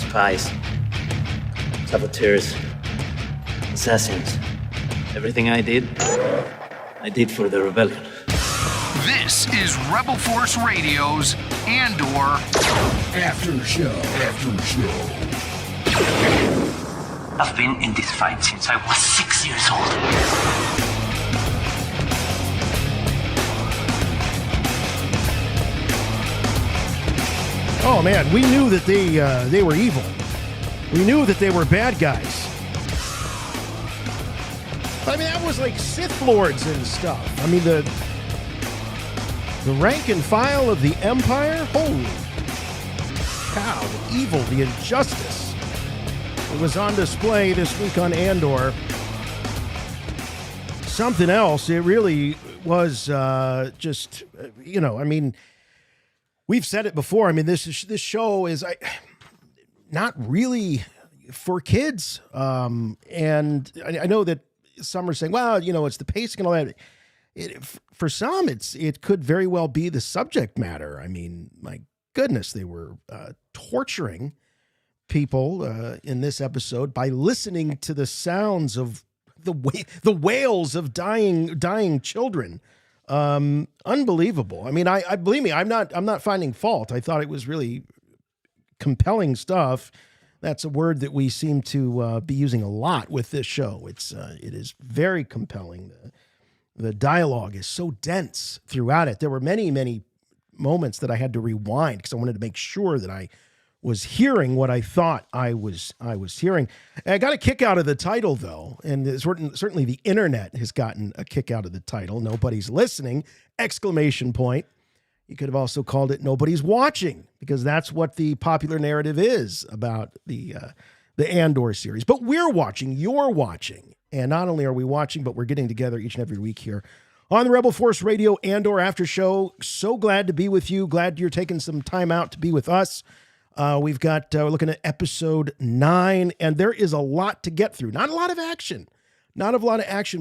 spies, saboteurs, assassins. Everything I did for the rebellion. This is Rebel Force Radio's Andor After Show. I've been in this fight since I was 6 years old. Oh man, we knew that they were evil. We knew that they were bad guys. I mean, that was like Sith Lords and stuff. I mean, the rank and file of the Empire, holy cow, the evil, the injustice. It was on display this week on Andor. Something else. It really was just, I mean, we've said it before. I mean, this show is not really for kids. And I know that some are saying, well, it's the pacing and all that. For some, it could very well be the subject matter. I mean, my goodness, they were torturing people in this episode by listening to the sounds of the wails of dying children. Unbelievable. I mean, I believe me, I'm not finding fault. I thought it was really compelling stuff. That's a word that we seem to be using a lot with this show. It is very compelling. The dialogue is so dense throughout it. There were many, many moments that I had to rewind because I wanted to make sure that I was hearing what I thought I was hearing. And I got a kick out of the title, though, and certainly the internet has gotten a kick out of the title. Nobody's listening! ! You could have also called it Nobody's Watching, because that's what the popular narrative is about the Andor series. But we're watching, you're watching. And not only are we watching, but we're getting together each and every week here on the Rebel Force Radio Andor After Show. So glad to be with you. Glad you're taking some time out to be with us. We've got, we're looking at episode 9, and there is a lot to get through. Not a lot of action,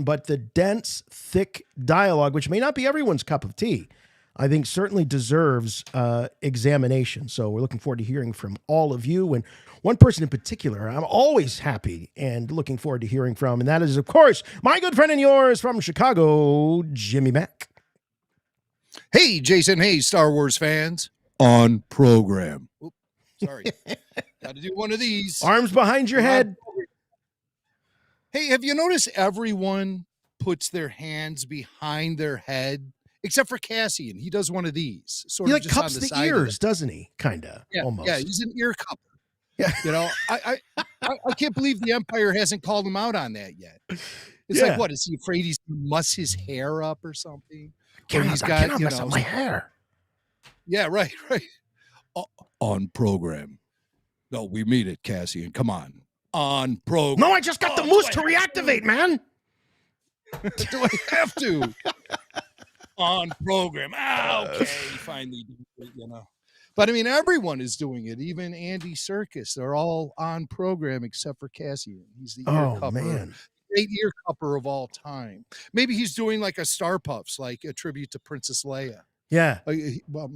but the dense, thick dialogue, which may not be everyone's cup of tea, I think certainly deserves examination. So we're looking forward to hearing from all of you. And one person in particular, I'm always happy and looking forward to hearing from, and that is, of course, my good friend and yours from Chicago, Jimmy Mack. Hey, Jason. Hey, Star Wars fans. On program. Oops, sorry. Got to do one of these. Arms behind your head. Hey, have you noticed everyone puts their hands behind their head? Except for Cassian. He does one of these. Sort he of like just cups on the the ears, doesn't he? Kind of, yeah, almost. Yeah, he's an ear cupper. Yeah. I can't believe the Empire hasn't called him out on that yet. It's like, what, is he afraid he's going to muss his hair up or something? He's got, mess up my hair. Yeah, right. On program. No, we mean it, Cassian. Come on. On program. No, I just got the moose to reactivate, man. Do I have to? On program. Okay, finally do it, But I mean, everyone is doing it. Even Andy Serkis. They're all on program except for Cassian. He's the ear cupper. Man. Great ear cupper of all time. Maybe he's doing like a Star Puffs, like a tribute to Princess Leia. Yeah. Well,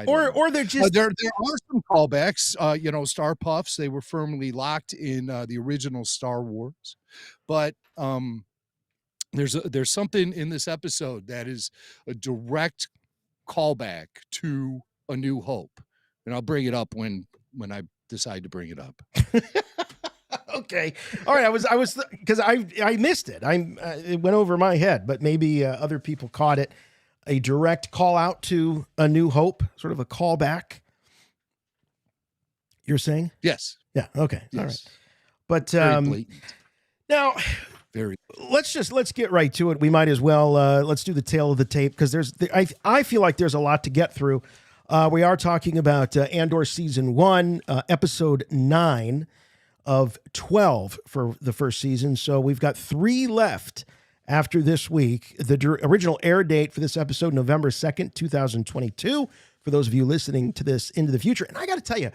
or they're just there are some callbacks. Star Puffs. They were firmly locked in the original Star Wars, but there's something in this episode that is a direct callback to A New Hope, and I'll bring it up when I decide to bring it up. Okay, all right. I was because I missed it. It went over my head, but maybe other people caught it. A direct call out to A New Hope, sort of a callback. You're saying? Yes. Yeah. Okay. Yes. All right. But very blatant. Now, let's get right to it. We might as well let's do the tail of the tape, because I feel like there's a lot to get through. We are talking about Andor season 1, episode 9 of 12 for the first season. So we've got 3 left after this week. The original air date for this episode, November 2nd, 2022. For those of you listening to this into the future, and I got to tell you,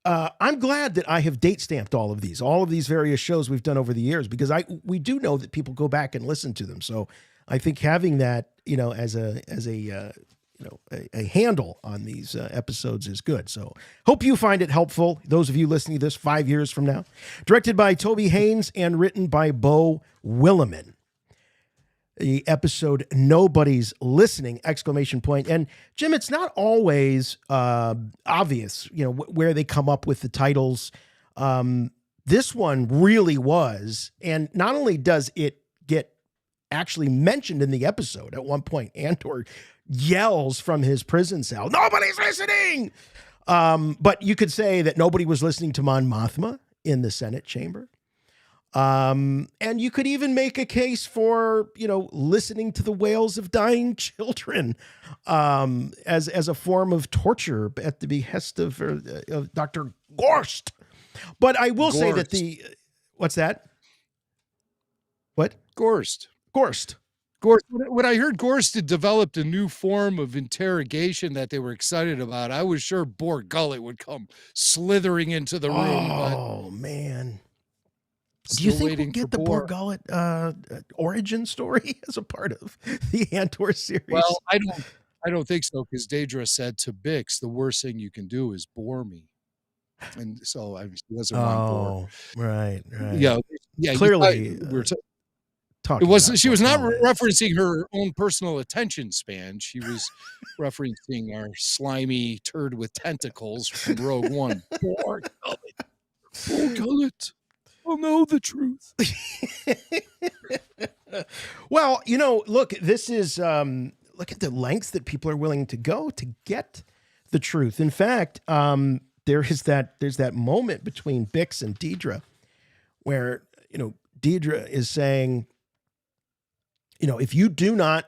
I'm glad that I have date stamped all of these various shows we've done over the years, because we do know that people go back and listen to them. So I think having that, as a a handle on these episodes is good. So hope you find it helpful. Those of you listening to this 5 years from now, directed by Toby Haynes and written by Bo Williman. The episode Nobody's Listening! ! And Jim, it's not always obvious, where they come up with the titles. This one really was. And not only does it get actually mentioned in the episode, at one point, Andor yells from his prison cell, "Nobody's listening!" But you could say that nobody was listening to Mon Mothma in the Senate chamber. And you could even make a case for, listening to the wails of dying children as a form of torture at the behest of Dr. Gorst. But I will say that what's that? What? Gorst. When I heard Gorst had developed a new form of interrogation that they were excited about, I was sure Bor Gullet would come slithering into the room. Oh, man. Do you think we'll get the Bor Gullet origin story as a part of the Andor series? Well, I don't think so, because Dedra said to Bix, the worst thing you can do is bore me. And so she doesn't want Bor. Right. Yeah. Clearly, she was not referencing her own personal attention span. She was referencing our slimy turd with tentacles from Rogue One. Bor Gullet. I'll know the truth. Well, look, this is look at the lengths that people are willing to go to get the truth. In fact, there's that moment between Bix and Dedra where, Dedra is saying, if you do not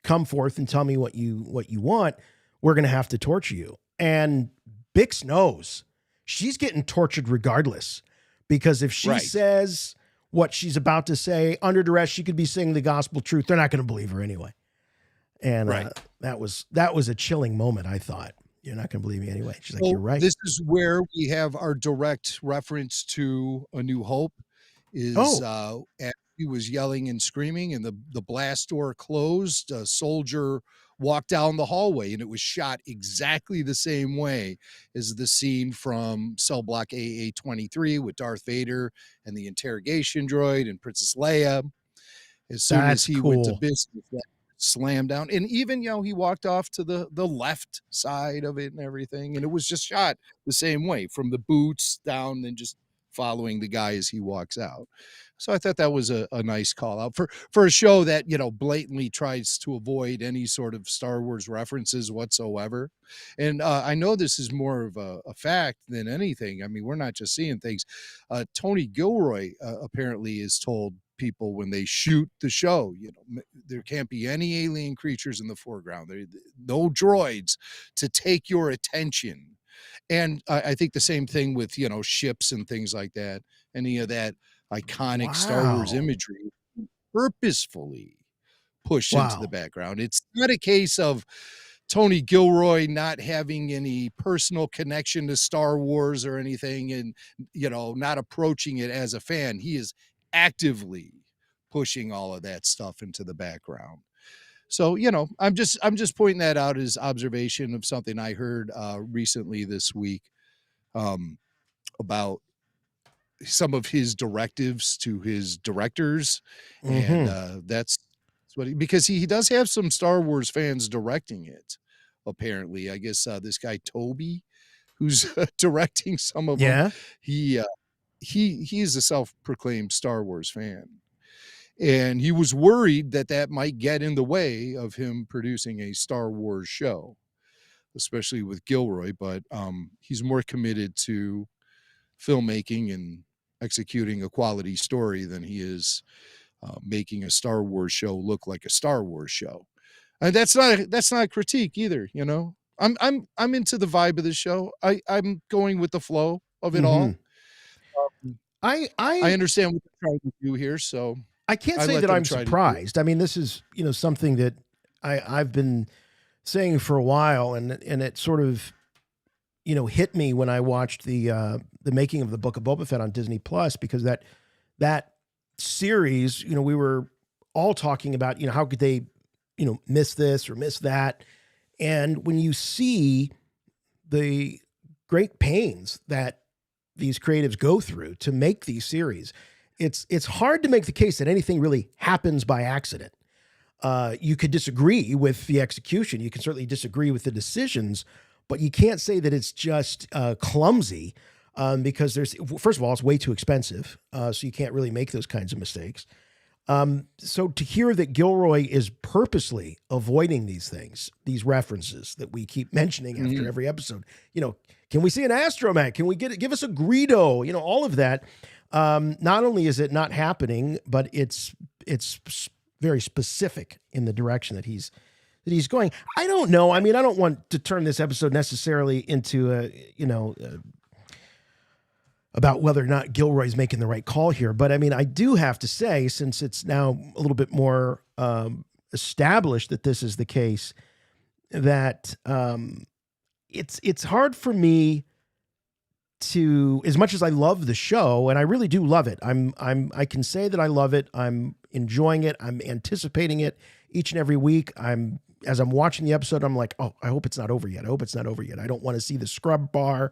come forth and tell me what you want, we're going to have to torture you. And Bix knows she's getting tortured regardless. Because if she says what she's about to say under duress, she could be saying the gospel truth. They're not going to believe her anyway. And that was a chilling moment, I thought. You're not going to believe me anyway. She's like, you're right. This is where we have our direct reference to A New Hope. After he was yelling and screaming and the blast door closed, a soldier walked down the hallway, and it was shot exactly the same way as the scene from cell block AA-23 with Darth Vader and the interrogation droid and Princess Leia. As soon as he went to business, that slammed down. And even, he walked off to the left side of it and everything. And it was just shot the same way from the boots down and just following the guy as he walks out. So I thought that was a nice call out for a show that, blatantly tries to avoid any sort of Star Wars references whatsoever. And I know this is more of a fact than anything. I mean, we're not just seeing things. Tony Gilroy apparently is told people when they shoot the show, there can't be any alien creatures in the foreground. No droids to take your attention. And I think the same thing with, ships and things like that. Any of that iconic Star Wars imagery purposefully pushed into the background. It's not a case of Tony Gilroy not having any personal connection to Star Wars or anything and, not approaching it as a fan. He is actively pushing all of that stuff into the background. So, I'm just pointing that out as observation of something I heard recently this week about some of his directives to his directors. And that's what because he does have some Star Wars fans directing it. Apparently, I guess this guy, Toby, who's directing some of them. He is a self-proclaimed Star Wars fan. And he was worried that might get in the way of him producing a Star Wars show, especially with Gilroy. But he's more committed to filmmaking and executing a quality story than he is making a Star Wars show look like a Star Wars show. And that's not a critique either. I'm into the vibe of the show. I'm going with the flow of it all. I understand what they're trying to do here, so. I can't say that I'm surprised. I mean, this is, something that I've been saying for a while, and it sort of, hit me when I watched the making of the Book of Boba Fett on Disney Plus, because that series, we were all talking about, how could they, miss this or miss that, And when you see the great pains that these creatives go through to make these series, it's hard to make the case that anything really happens by accident. You could disagree with the execution. You can certainly disagree with the decisions, but you can't say that it's just clumsy because first of all, it's way too expensive. So you can't really make those kinds of mistakes. So to hear that Gilroy is purposely avoiding these things, these references that we keep mentioning after every episode, can we see an astromech? Can we give us a Greedo? All of that. Not only is it not happening, but it's very specific in the direction that he's going. I don't know. I mean, I don't want to turn this episode necessarily into about whether or not Gilroy's making the right call here. But I mean, I do have to say, since it's now a little bit more established that this is the case, that it's hard for me to, as much as I love the show, and I really do love it. I can say that I love it. I'm enjoying it. I'm anticipating it each and every week. As I'm watching the episode, I'm like, oh, I hope it's not over yet. I hope it's not over yet. I don't want to see the scrub bar.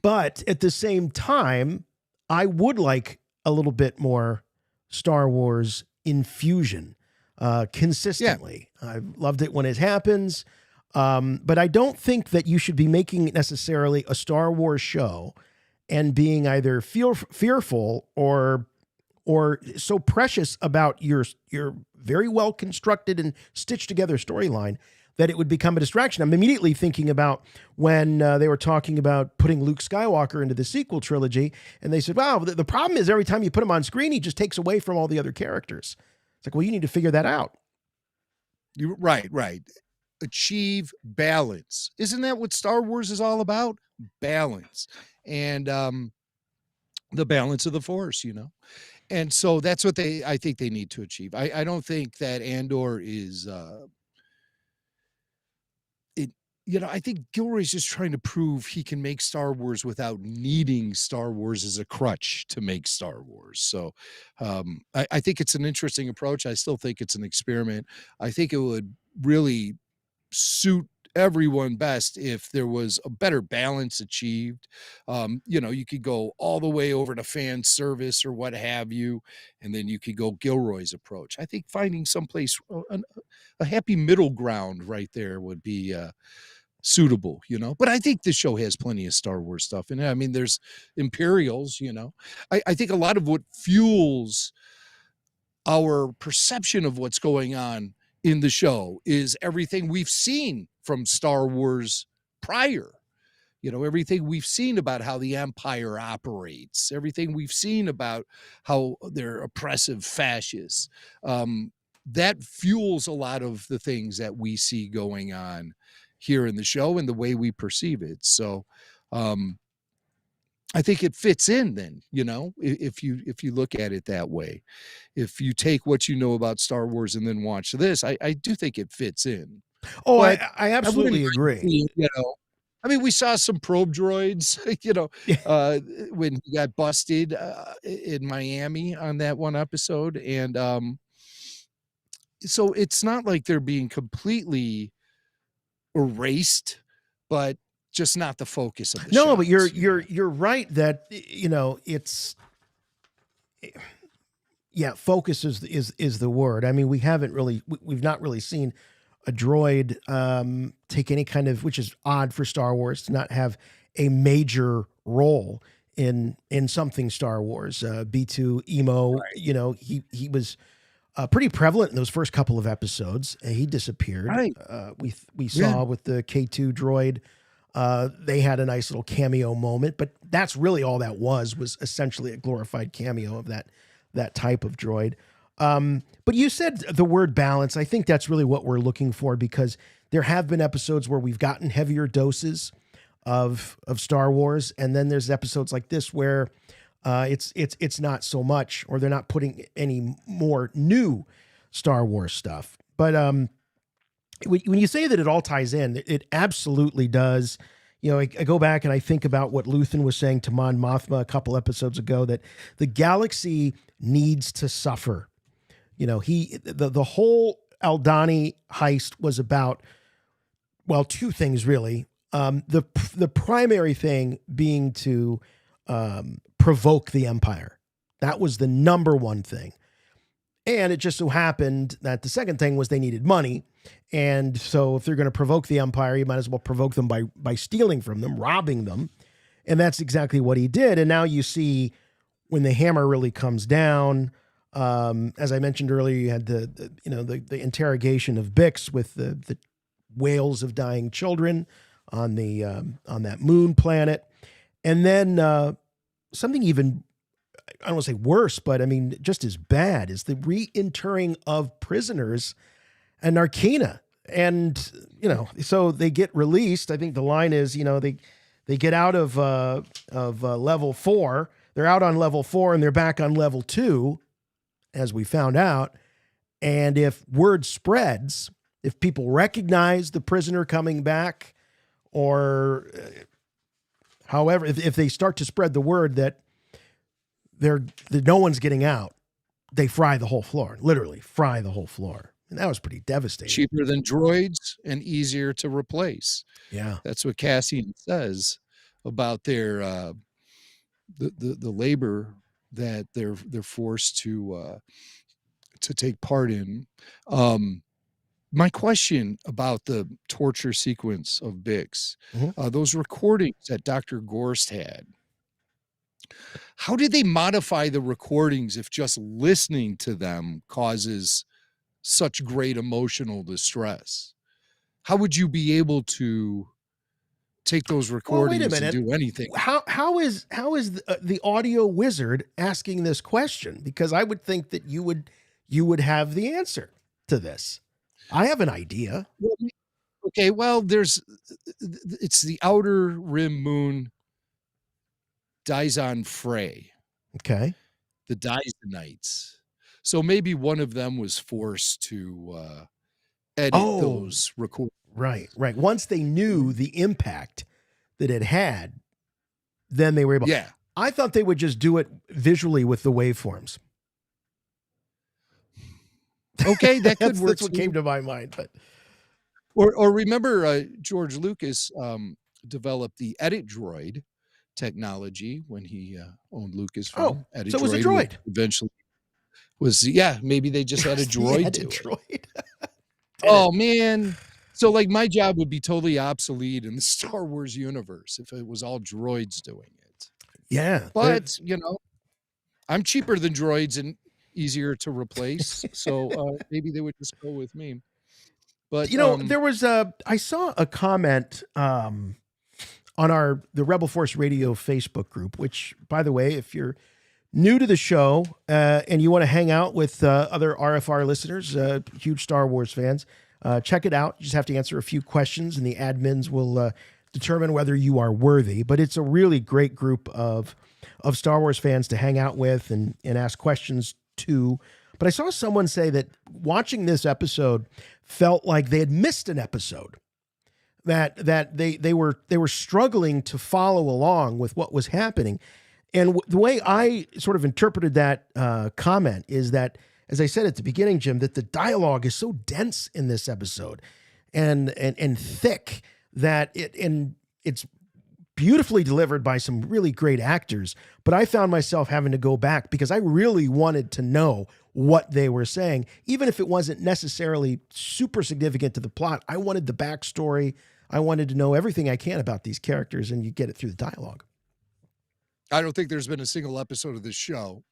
But at the same time, I would like a little bit more Star Wars infusion consistently. Yeah. I've loved it when it happens. But I don't think that you should be making necessarily a Star Wars show and being either fearful or so precious about your very well constructed and stitched together storyline that it would become a distraction. I'm immediately thinking about when they were talking about putting Luke Skywalker into the sequel trilogy, and they said, wow, the problem is every time you put him on screen, he just takes away from all the other characters. It's like, well, you need to figure that out. Right. Achieve balance. Isn't that what Star Wars is all about? Balance. And the balance of the Force, And so that's what I think they need to achieve. I don't think that Andor is I think Gilroy's just trying to prove he can make Star Wars without needing Star Wars as a crutch to make Star Wars. So I think it's an interesting approach. I still think it's an experiment. I think it would really suit everyone best if there was a better balance achieved. You could go all the way over to fan service or what have you, and then you could go Gilroy's approach. I think finding someplace, a happy middle ground right there would be suitable, but I think the show has plenty of Star Wars stuff in it. I mean, there's Imperials, I think a lot of what fuels our perception of what's going on in the show is everything we've seen from Star Wars prior, everything we've seen about how the Empire operates, everything we've seen about how they're oppressive fascists. That fuels a lot of the things that we see going on here in the show and the way we perceive it. So I think it fits in then, if you look at it that way. If you take what you know about Star Wars and then watch this, I do think it fits in. Oh, I absolutely agree. I mean, we saw some probe droids, when he got busted in Miami on that one episode. And so it's not like they're being completely erased, but just not the focus of the show. No, but you're right that focus is the word. I mean, we've not really seen a droid take any kind of, which is odd for Star Wars to not have a major role in something Star Wars. B2 Emo, right. He was pretty prevalent in those first couple of episodes. He disappeared. Right. We saw with the K2 droid, they had a nice little cameo moment, but that's really all that was essentially a glorified cameo of that type of droid. But you said the word balance. I think that's really what we're looking for, because there have been episodes where we've gotten heavier doses of Star Wars, and then there's episodes like this where it's not so much, or they're not putting any more new Star Wars stuff. But when you say that it all ties in, it absolutely does. I go back and I think about what Luthen was saying to Mon Mothma a couple episodes ago, that the galaxy needs to suffer. The whole Aldani heist was about, well, two things really. The primary thing being to provoke the Empire. That was the number one thing. And it just so happened that the second thing was they needed money. And so if they're going to provoke the Empire, you might as well provoke them by stealing from them, robbing them. And that's exactly what he did. And now you see when the hammer really comes down, as I mentioned earlier, you had the interrogation of Bix with the wails of dying children on that moon planet. And then something even, I don't want to say worse, but I mean, just as bad is the reinterring of prisoners in Narkina. And, so they get released. I think the line is, they get out of level 4. They're out on level 4 and they're back on level 2, as we found out. And if word spreads, if people recognize the prisoner coming back, or however, if they start to spread the word that no one's getting out, they fry the whole floor, literally fry the whole floor. And that was pretty devastating. Cheaper than droids and easier to replace. Yeah. That's what Cassian says about their the labor that they're forced to take part in. My question about the torture sequence of Bix, those recordings that Dr. Gorst had, how did they modify the recordings if just listening to them causes such great emotional distress? How would you be able to take those recordings and do anything? How is the audio wizard asking this question? Because I would think that you would have the answer to this. I have an idea. Okay, well, it's the outer rim moon Dizon Frey. Okay. The Dizonites. So maybe one of them was forced to edit those recordings. Right. Once they knew the impact that it had, then they were able. Yeah. I thought they would just do it visually with the waveforms. Okay, that could work. That's what came to my mind. But or remember, George Lucas developed the edit droid technology when he owned Lucasfilm. So it was a droid. Eventually, maybe they just had a droid to it. Oh man. So like my job would be totally obsolete in the Star Wars universe if it was all droids doing it. Yeah. But, I'm cheaper than droids and easier to replace. So maybe they would just go with me. But there was I saw a comment on the Rebel Force Radio Facebook group, which, by the way, if you're new to the show and you want to hang out with other RFR listeners, huge Star Wars fans, check it out. You just have to answer a few questions and the admins will determine whether you are worthy. But it's a really great group of Star Wars fans to hang out with and ask questions to. But I saw someone say that watching this episode felt like they had missed an episode, that they were struggling to follow along with what was happening. And the way I sort of interpreted that comment is that, as I said at the beginning, Jim, that the dialogue is so dense in this episode and thick that it's beautifully delivered by some really great actors. But I found myself having to go back because I really wanted to know what they were saying, even if it wasn't necessarily super significant to the plot. I wanted the backstory. I wanted to know everything I can about these characters, and you get it through the dialogue. I don't think there's been a single episode of this show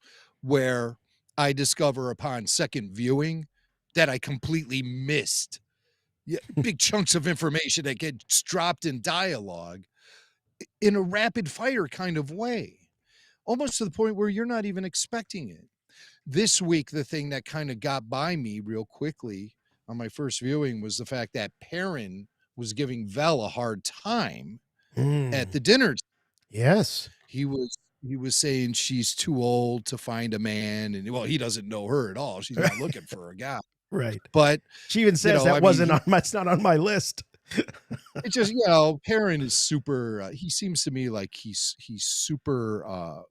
where I discover upon second viewing that I completely missed big chunks of information that gets dropped in dialogue in a rapid fire kind of way, almost to the point where you're not even expecting it. This week, the thing that kind of got by me real quickly on my first viewing was the fact that Perrin was giving Vel a hard time at the dinner. Yes. He was saying she's too old to find a man, and he doesn't know her at all. She's not looking for a guy. Right. But she even says it's not on my list. It's just, Perrin is super, he seems to me like he's super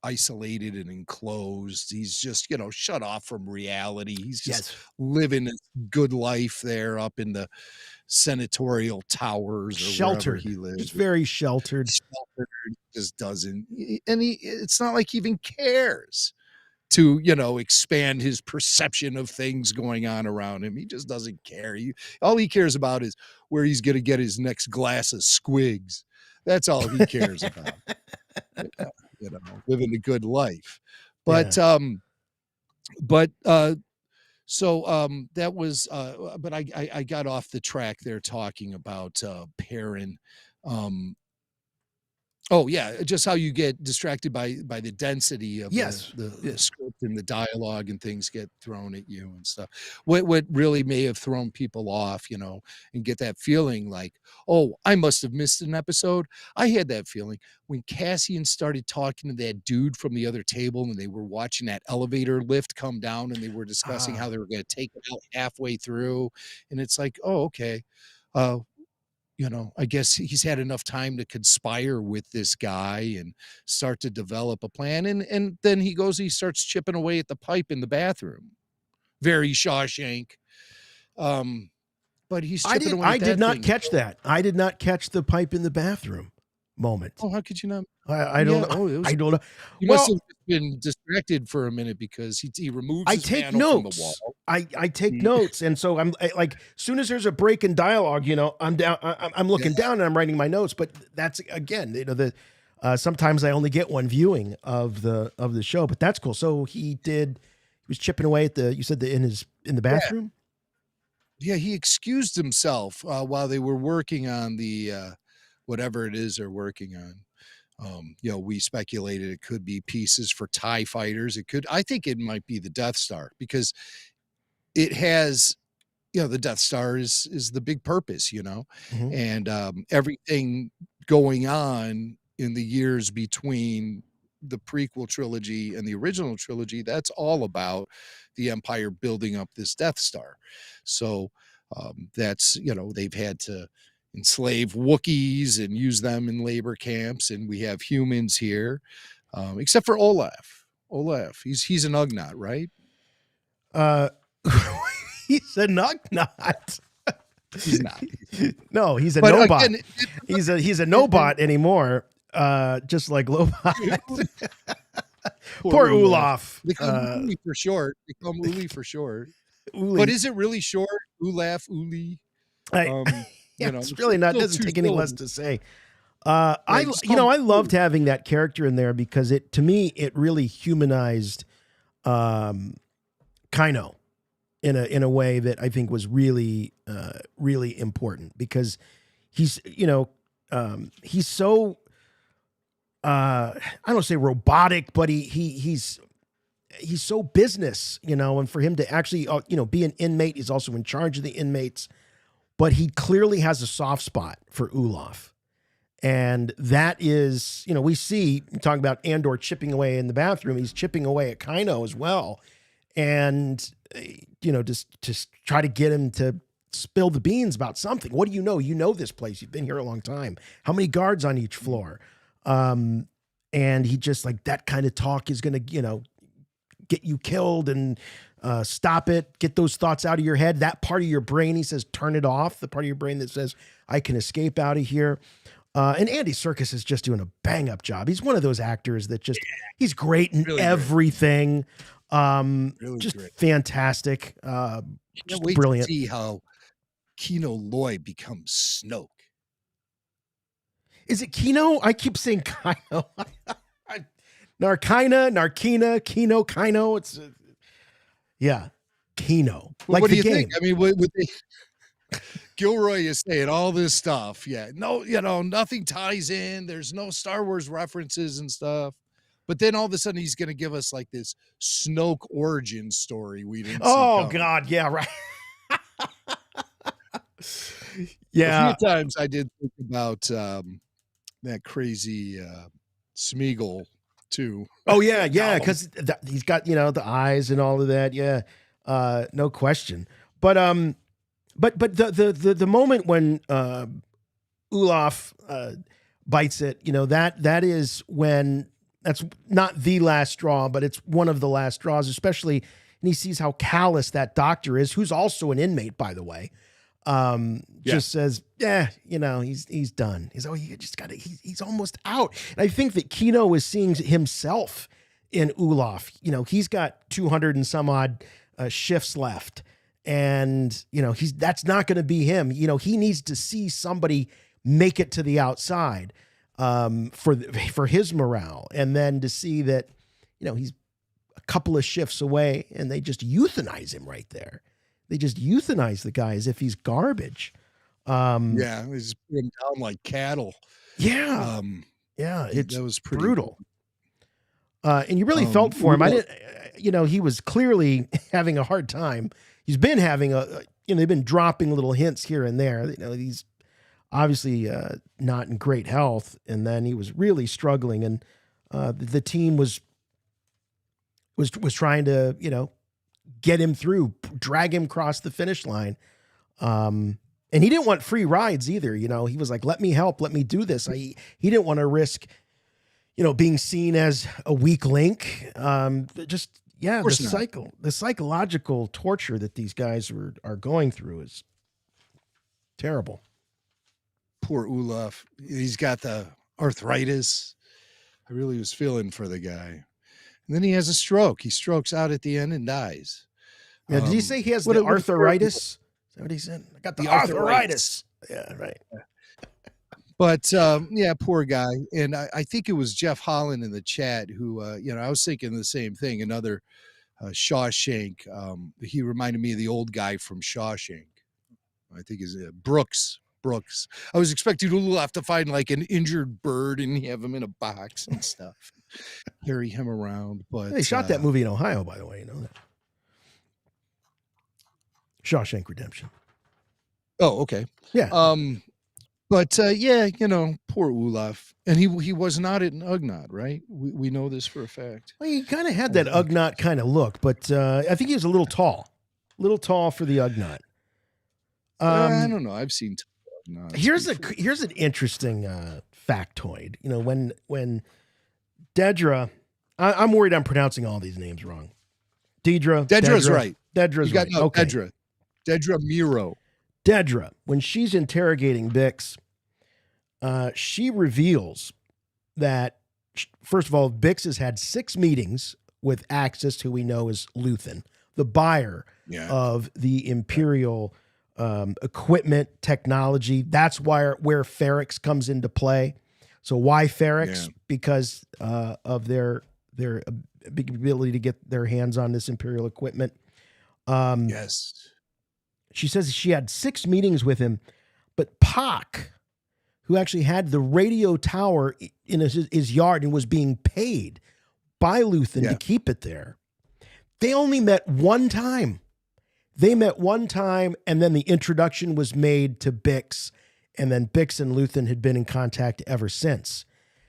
isolated and enclosed. He's just, shut off from reality. He's just Yes. living a good life there up in the Senatorial towers or wherever Sheltered. he lives. Just very sheltered. Just doesn't, and it's not like he even cares to, expand his perception of things going on around him. He just doesn't care. All he cares about is where he's going to get his next glass of squigs. That's all he cares about. Living a good life. But, that was, but I got off the track there talking about Perrin. Oh yeah, just how you get distracted by the density of the script and the dialogue, and things get thrown at you and stuff. What really may have thrown people off, and get that feeling like, oh, I must have missed an episode. I had that feeling when Cassian started talking to that dude from the other table, and they were watching that elevator lift come down, and they were discussing how they were going to take it out halfway through, and it's like, oh, okay. I guess he's had enough time to conspire with this guy and start to develop a plan. And then he starts chipping away at the pipe in the bathroom. Very Shawshank. But he's chipping away at that I did not thing. catch that. I did not catch the pipe in the bathroom moment. Oh, how could you not? I don't know. I don't know. You must have been distracted for a minute because he removes his panel from the wall. I take notes, and so I'm like, as soon as there's a break in dialogue, I'm down. I'm looking down and I'm writing my notes. But that's again, sometimes I only get one viewing of the show, but that's cool. So he was chipping away at you said in the bathroom. Yeah, he excused himself while they were working on the whatever it is they're working on. We speculated it could be pieces for TIE fighters. I think it might be the Death Star, because it has, the Death Star is the big purpose, Mm-hmm. and everything going on in the years between the prequel trilogy and the original trilogy, that's all about the Empire building up this Death Star. So that's, they've had to enslave Wookiees and use them in labor camps, and we have humans here, except for Olaf. He's an Ugnaught, right? He's a Ugnaught. He's not. No, he's a Nobot. Again, he's a Nobot anymore. Just like Lobot. Poor Olaf. They call him Uli for short. Uli. But is it really short? Olaf, Uli. It's really not. Doesn't take any less to say. I loved having that character in there because to me it really humanized Kino in a way that I think was really really important, because he's he's so I don't say robotic, but he's so business, and for him to actually be an inmate, he's also in charge of the inmates. But he clearly has a soft spot for Olaf. And that is, we see, talking about Andor chipping away in the bathroom, he's chipping away at Kino as well. And, just try to get him to spill the beans about something. What do you know? You know this place. You've been here a long time. How many guards on each floor? And he just, like, that kind of talk is going to, get you killed, and stop it. Get those thoughts out of your head. That part of your brain, he says, turn it off. The part of your brain that says, I can escape out of here. And Andy Serkis is just doing a bang up job. He's one of those actors that he's great in really everything. Really just great. Fantastic. Just brilliant. To see how Kino Loy becomes Snoke. Is it Kino? I keep saying Kino. Narkina, Kino. It's Kino. Well, like what do you think? I mean, Gilroy is saying all this stuff. Yeah, no, nothing ties in. There's no Star Wars references and stuff. But then all of a sudden, he's going to give us like this Snoke origin story we didn't. Oh God, yeah, right. Yeah, a few times I did think about that crazy Smeagol too. Oh yeah, because he's got the eyes and all of that. Yeah, no question. But the moment when Olaf bites it, that is when that's not the last straw, but it's one of the last straws, especially, and he sees how callous that doctor is, who's also an inmate, by the way. Just says, yeah, he's done. He's, you just gotta, he's almost out. And I think that Kino is seeing himself in Ulaf. He's got 200 and some odd shifts left. And, that's not going to be him. He needs to see somebody make it to the outside for his morale. And then to see that, he's a couple of shifts away and they just euthanize him right there. They just euthanize the guy as if he's garbage. He's put him down like cattle. Yeah. That was pretty brutal. And you really felt for him. I didn't, he was clearly having a hard time. He's been having they've been dropping little hints here and there. He's obviously not in great health. And then he was really struggling. And the team was trying to, get him through, drag him across the finish line. And he didn't want free rides either. He was like, let me help, let me do this. He didn't want to risk, being seen as a weak link. The psychological torture that these guys are going through is terrible. Poor Ulaf. He's got the arthritis. I really was feeling for the guy. And then he has a stroke. He strokes out at the end and dies. Yeah, did he say he has the arthritis? Is that what he said? I got the arthritis. Yeah, right. But poor guy. And I think it was Jeff Holland in the chat who, I was thinking the same thing. Another Shawshank. He reminded me of the old guy from Shawshank. I think is Brooks. I was expecting to have to find like an injured bird and have him in a box and stuff. Carry him around. But they shot that movie in Ohio, by the way. You know that. Shawshank Redemption. Oh, okay. Yeah. But poor Ulaf. And he was not at an Ugnaught, right? We know this for a fact. Well, he kind of had that Ugnaught kind of look, but I think he was a little tall for the Ugnaught. I don't know. I've seen Ugnaughts. Here's an interesting factoid. When Dedra, I'm worried I'm pronouncing all these names wrong. Dedra's right. Dedra's right. Okay. Dedra Miro. Dedra, when she's interrogating Bix, she reveals that, first of all, Bix has had 6 meetings with Axis, who we know is Luthen, the buyer of the Imperial equipment, technology. That's where Ferrex comes into play. So why Ferrex? Yeah. Because of their ability to get their hands on this Imperial equipment. Yes. She says she had 6 meetings with him, but Pak, who actually had the radio tower in his yard and was being paid by Luthen to keep it there, they only met one time. They met one time, and then the introduction was made to Bix, and then Bix and Luthen had been in contact ever since.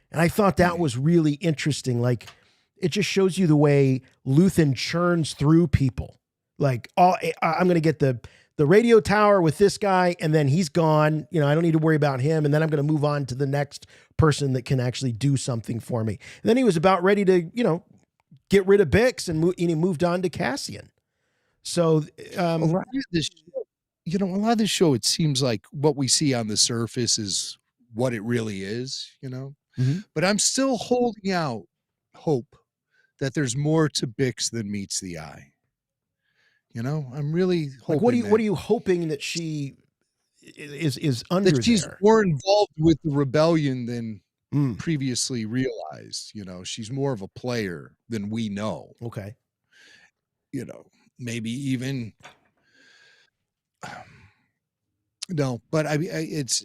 And I thought that was really interesting. Like, it just shows you the way Luthen churns through people. Like, I'm going to get the radio tower with this guy, and then he's gone. I don't need to worry about him. And then I'm going to move on to the next person that can actually do something for me. And then he was about ready to, get rid of Bix, and he moved on to Cassian. So a lot of this show, it seems like what we see on the surface is what it really is, Mm-hmm. But I'm still holding out hope that there's more to Bix than meets the eye. I'm really hoping. Like, what are you hoping that she is under that she's there? more involved with the rebellion than previously realized. She's more of a player than we know. Okay. Maybe even no, but it's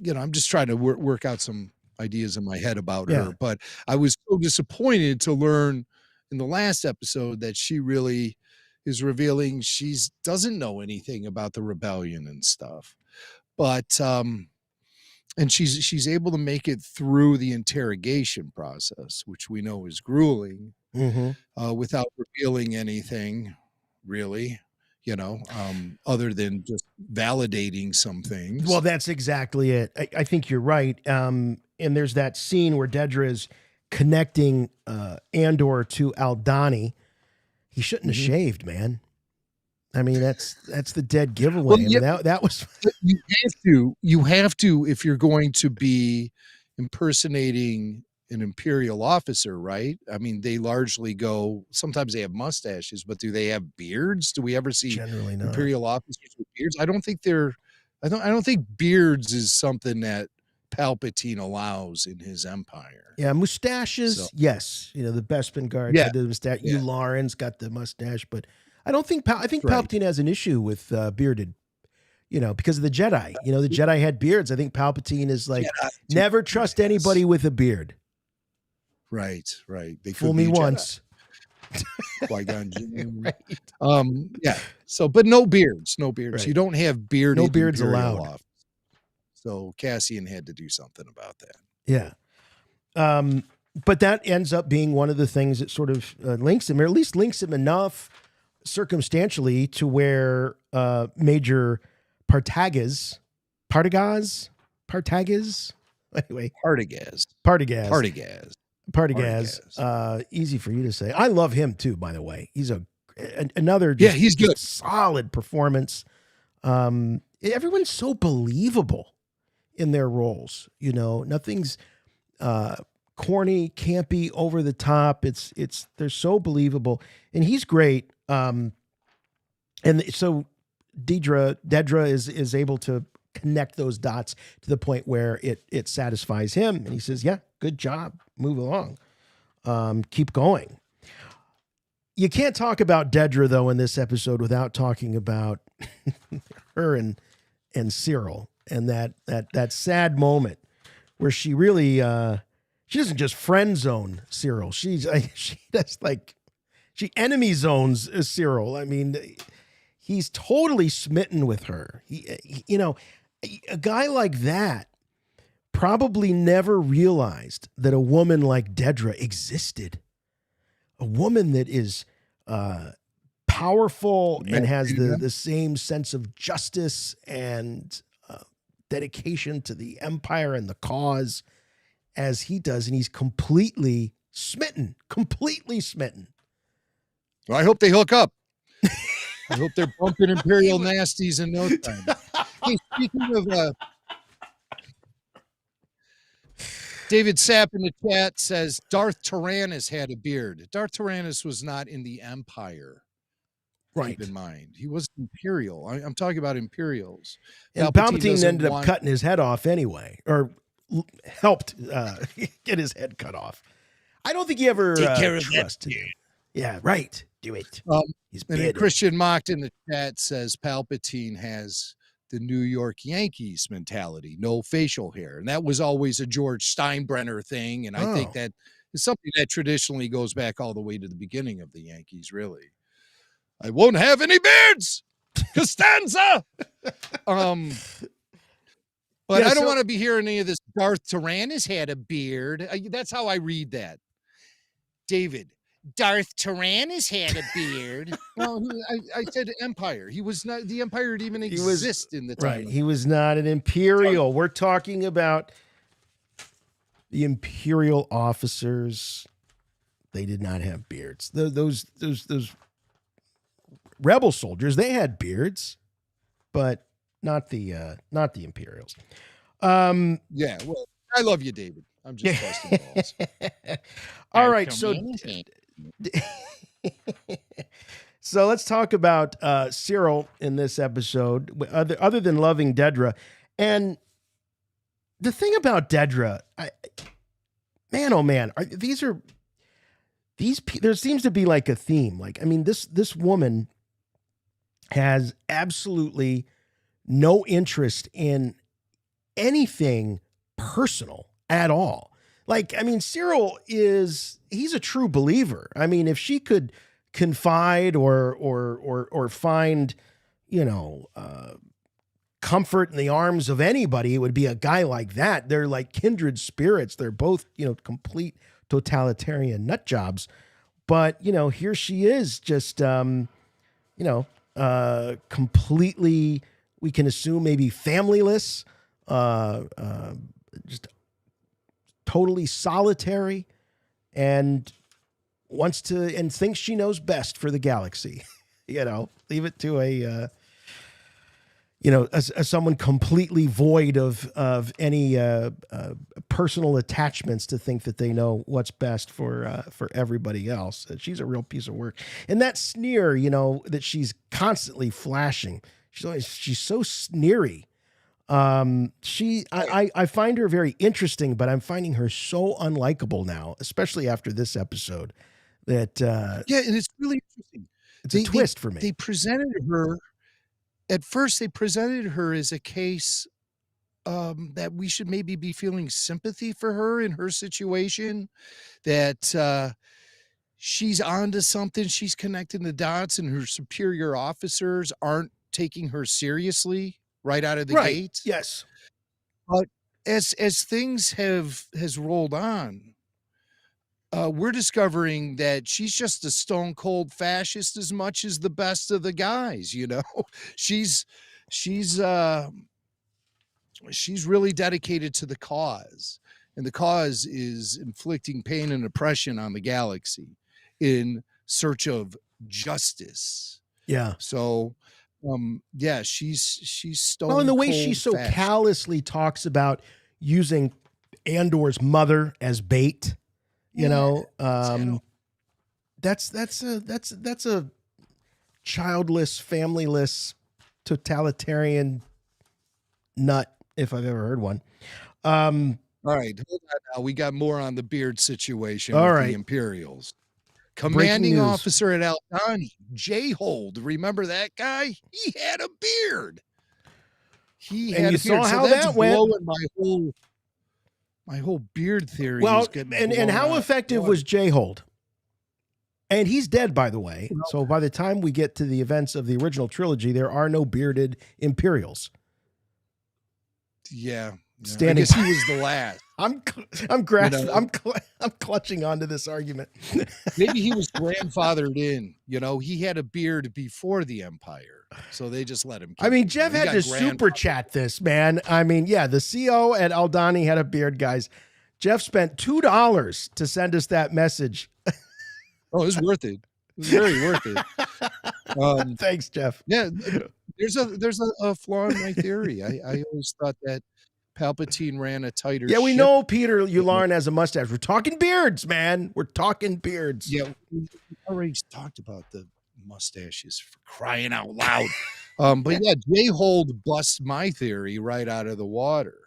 I'm just trying to work out some ideas in my head about her. But I was so disappointed to learn in the last episode that she really is revealing she doesn't know anything about the rebellion and stuff. But and she's able to make it through the interrogation process, which we know is grueling, without revealing anything really, other than just validating some things. Well, that's exactly it. I think you're right. And there's that scene where Dedra is connecting Andor to Aldhani. He shouldn't have shaved, man. I mean, that's the dead giveaway. Well, I mean, that was you have to if you're going to be impersonating an imperial officer, right? I mean, they largely go. Sometimes they have mustaches, but do they have beards? Do we ever see generally not. imperial officers with beards? I don't think they're. I don't think beards is something that Palpatine allows in his empire. Yeah, mustaches. So, yes, you know the Bespin guards had the mustache. Yeah. Yularen's got the mustache, but I don't think I think Right. Palpatine has an issue with bearded. You know, because of the Jedi. You know, the Jedi had beards. I think Palpatine is like never trust anybody with a beard. Right. They fool me once. Qui-Gon Jinn. Right. Yeah. So, but no beards. Right. You don't have bearded. No beards Imperial allowed. Office. So Cassian had to do something about that. Yeah. But that ends up being one of the things that sort of links him, or at least links him enough circumstantially to where Major Partagaz, anyway, Partagaz. Easy for you to say. I love him too, by the way. He's another he's good, solid performance. Everyone's so believable in their roles. You know, nothing's corny, campy, over the top. They're so believable, and he's great. And so Dedra is able to connect those dots to the point where it satisfies him, and he says, "Yeah, good job. Move along. Keep going." You can't talk about Dedra though in this episode without talking about her and Cyril and that sad moment where she really she doesn't just friend zone Cyril. She enemy zones Cyril. I mean, he's totally smitten with her. He you know, a guy like that probably never realized that a woman like Dedra existed. A woman that is powerful and has the same sense of justice and dedication to the empire and the cause as he does. And he's completely smitten. Well, I hope they hook up. I hope they're bumping Imperial nasties in no time. Hey, speaking of David Sapp in the chat says Darth Tyrannus had a beard. Darth Tyrannus was not in the Empire. Right. Keep in mind. He was Imperial. I'm talking about Imperials. And Palpatine ended up cutting his head off anyway, or helped get his head cut off. I don't think he ever trusted him. Yeah, right. Do it. And Christian Mocked in the chat says Palpatine has the New York Yankees mentality, no facial hair. And that was always a George Steinbrenner thing. And I think that is something that traditionally goes back all the way to the beginning of the Yankees, really. I won't have any beards, Costanza. But I don't want to be hearing any of this. Darth Tyrannus had a beard. That's how I read that. David, Darth Tyrannus had a beard. No, I said Empire. He was not. The Empire didn't even exist in the time. Right. He was not an Imperial. We're talking about the Imperial officers. They did not have beards. Those rebel soldiers, they had beards, but not the Imperials. Yeah. Well, I love you, David. I'm just busting balls. All right. So let's talk about Cyril in this episode, other than loving Dedra. And the thing about Dedra, oh man, there seems to be like a theme. Like, I mean, this woman has absolutely no interest in anything personal at all. Like, I mean, Cyril he's a true believer. I mean, if she could confide or find, comfort in the arms of anybody, it would be a guy like that. They're like kindred spirits. They're both, complete totalitarian nut jobs. But, here she is just, completely, we can assume maybe familyless, just totally solitary. and wants to and thinks she knows best for the galaxy. Leave it to a as someone completely void of any personal attachments to think that they know what's best for everybody else. She's a real piece of work. And that sneer, that she's constantly flashing. She's so sneery. I find her very interesting, but I'm finding her so unlikable now, especially after this episode. That and it's really interesting. It's a twist for me. They presented her. At first, they presented her as a case that we should maybe be feeling sympathy for her in her situation, that she's onto something, she's connecting the dots, and her superior officers aren't taking her seriously right out of the gate. Yes. But as things has rolled on, we're discovering that she's just a stone cold fascist as much as the best of the guys. She's really dedicated to the cause, and the cause is inflicting pain and oppression on the galaxy in search of justice. Yeah. So, she's stone. Well, and the way cold she so fascist. callously talks about using Andor's mother as bait. That's a childless, familyless, totalitarian nut, if I've ever heard one. All right, hold on now. We got more on the beard situation All with right. the Imperials. Commanding officer at Aldhani, J-Hold. Remember that guy? He had a beard. And you saw how that went. Blowing my whole beard theory. Well, and how effective was J-Hold? And he's dead, by the way. So by the time we get to the events of the original trilogy, there are no bearded Imperials. Yeah. Standing. I guess he was the last. I'm clutching onto this argument. Maybe he was grandfathered in. He had a beard before the Empire, so they just let him. Jeff had to super chat this, man. The CO at Aldhani had a beard, guys. Jeff spent $2 to send us that message. Oh, it was worth it. It was very worth it. Thanks, Jeff. Yeah, there's a flaw in my theory. I always thought that Palpatine ran a tighter Yeah, we ship. know Peter Ularn has a mustache. We're talking beards, man. We're talking beards. Yeah, we already talked about the mustaches, for crying out loud. But yeah, J-Hold busts my theory right out of the water.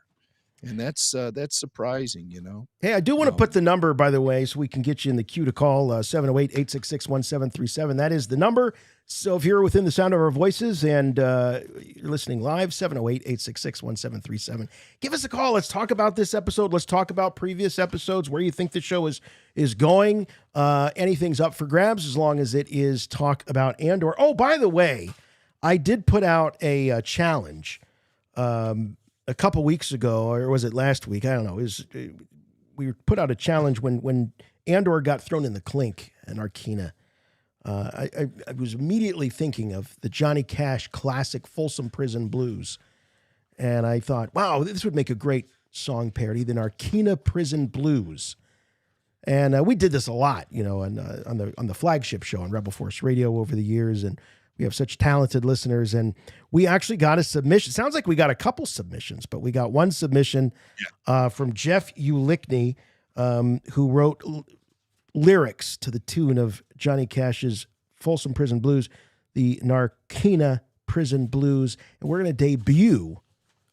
And that's surprising, Hey, I do want to put the number, by the way, so we can get you in the queue to call 708-866-1737. That is the number. So if you're within the sound of our voices and you're listening live, 708-866-1737. Give us a call. Let's talk about this episode. Let's talk about previous episodes, where you think the show is going. Anything's up for grabs as long as it is talk about Andor. Oh, by the way, I did put out a challenge a couple weeks ago, or was it last week? I don't know. We put out a challenge when Andor got thrown in the clink in Arcana. I was immediately thinking of the Johnny Cash classic Folsom Prison Blues. And I thought, wow, this would make a great song parody, the Arcana Prison Blues. And we did this a lot, on the flagship show on Rebel Force Radio over the years. And we have such talented listeners, and we actually got a submission. Sounds like we got a couple submissions, but we got one submission from Jeff Ulickney, who wrote lyrics to the tune of Johnny Cash's Folsom Prison Blues, the Narkina Prison Blues. And we're going to debut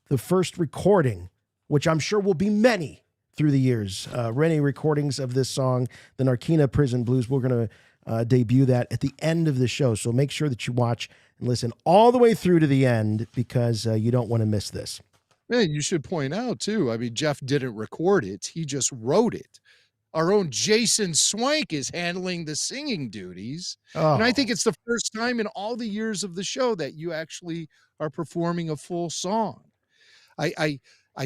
the first recording, which I'm sure will be many through the years. Many recordings of this song, the Narkina Prison Blues. We're going to debut that at the end of the show. So make sure that you watch and listen all the way through to the end, because you don't want to miss this. Man, you should point out too, Jeff didn't record it. He just wrote it. Our own Jason Swank is handling the singing duties. Oh. And I think it's the first time in all the years of the show that you actually are performing a full song. I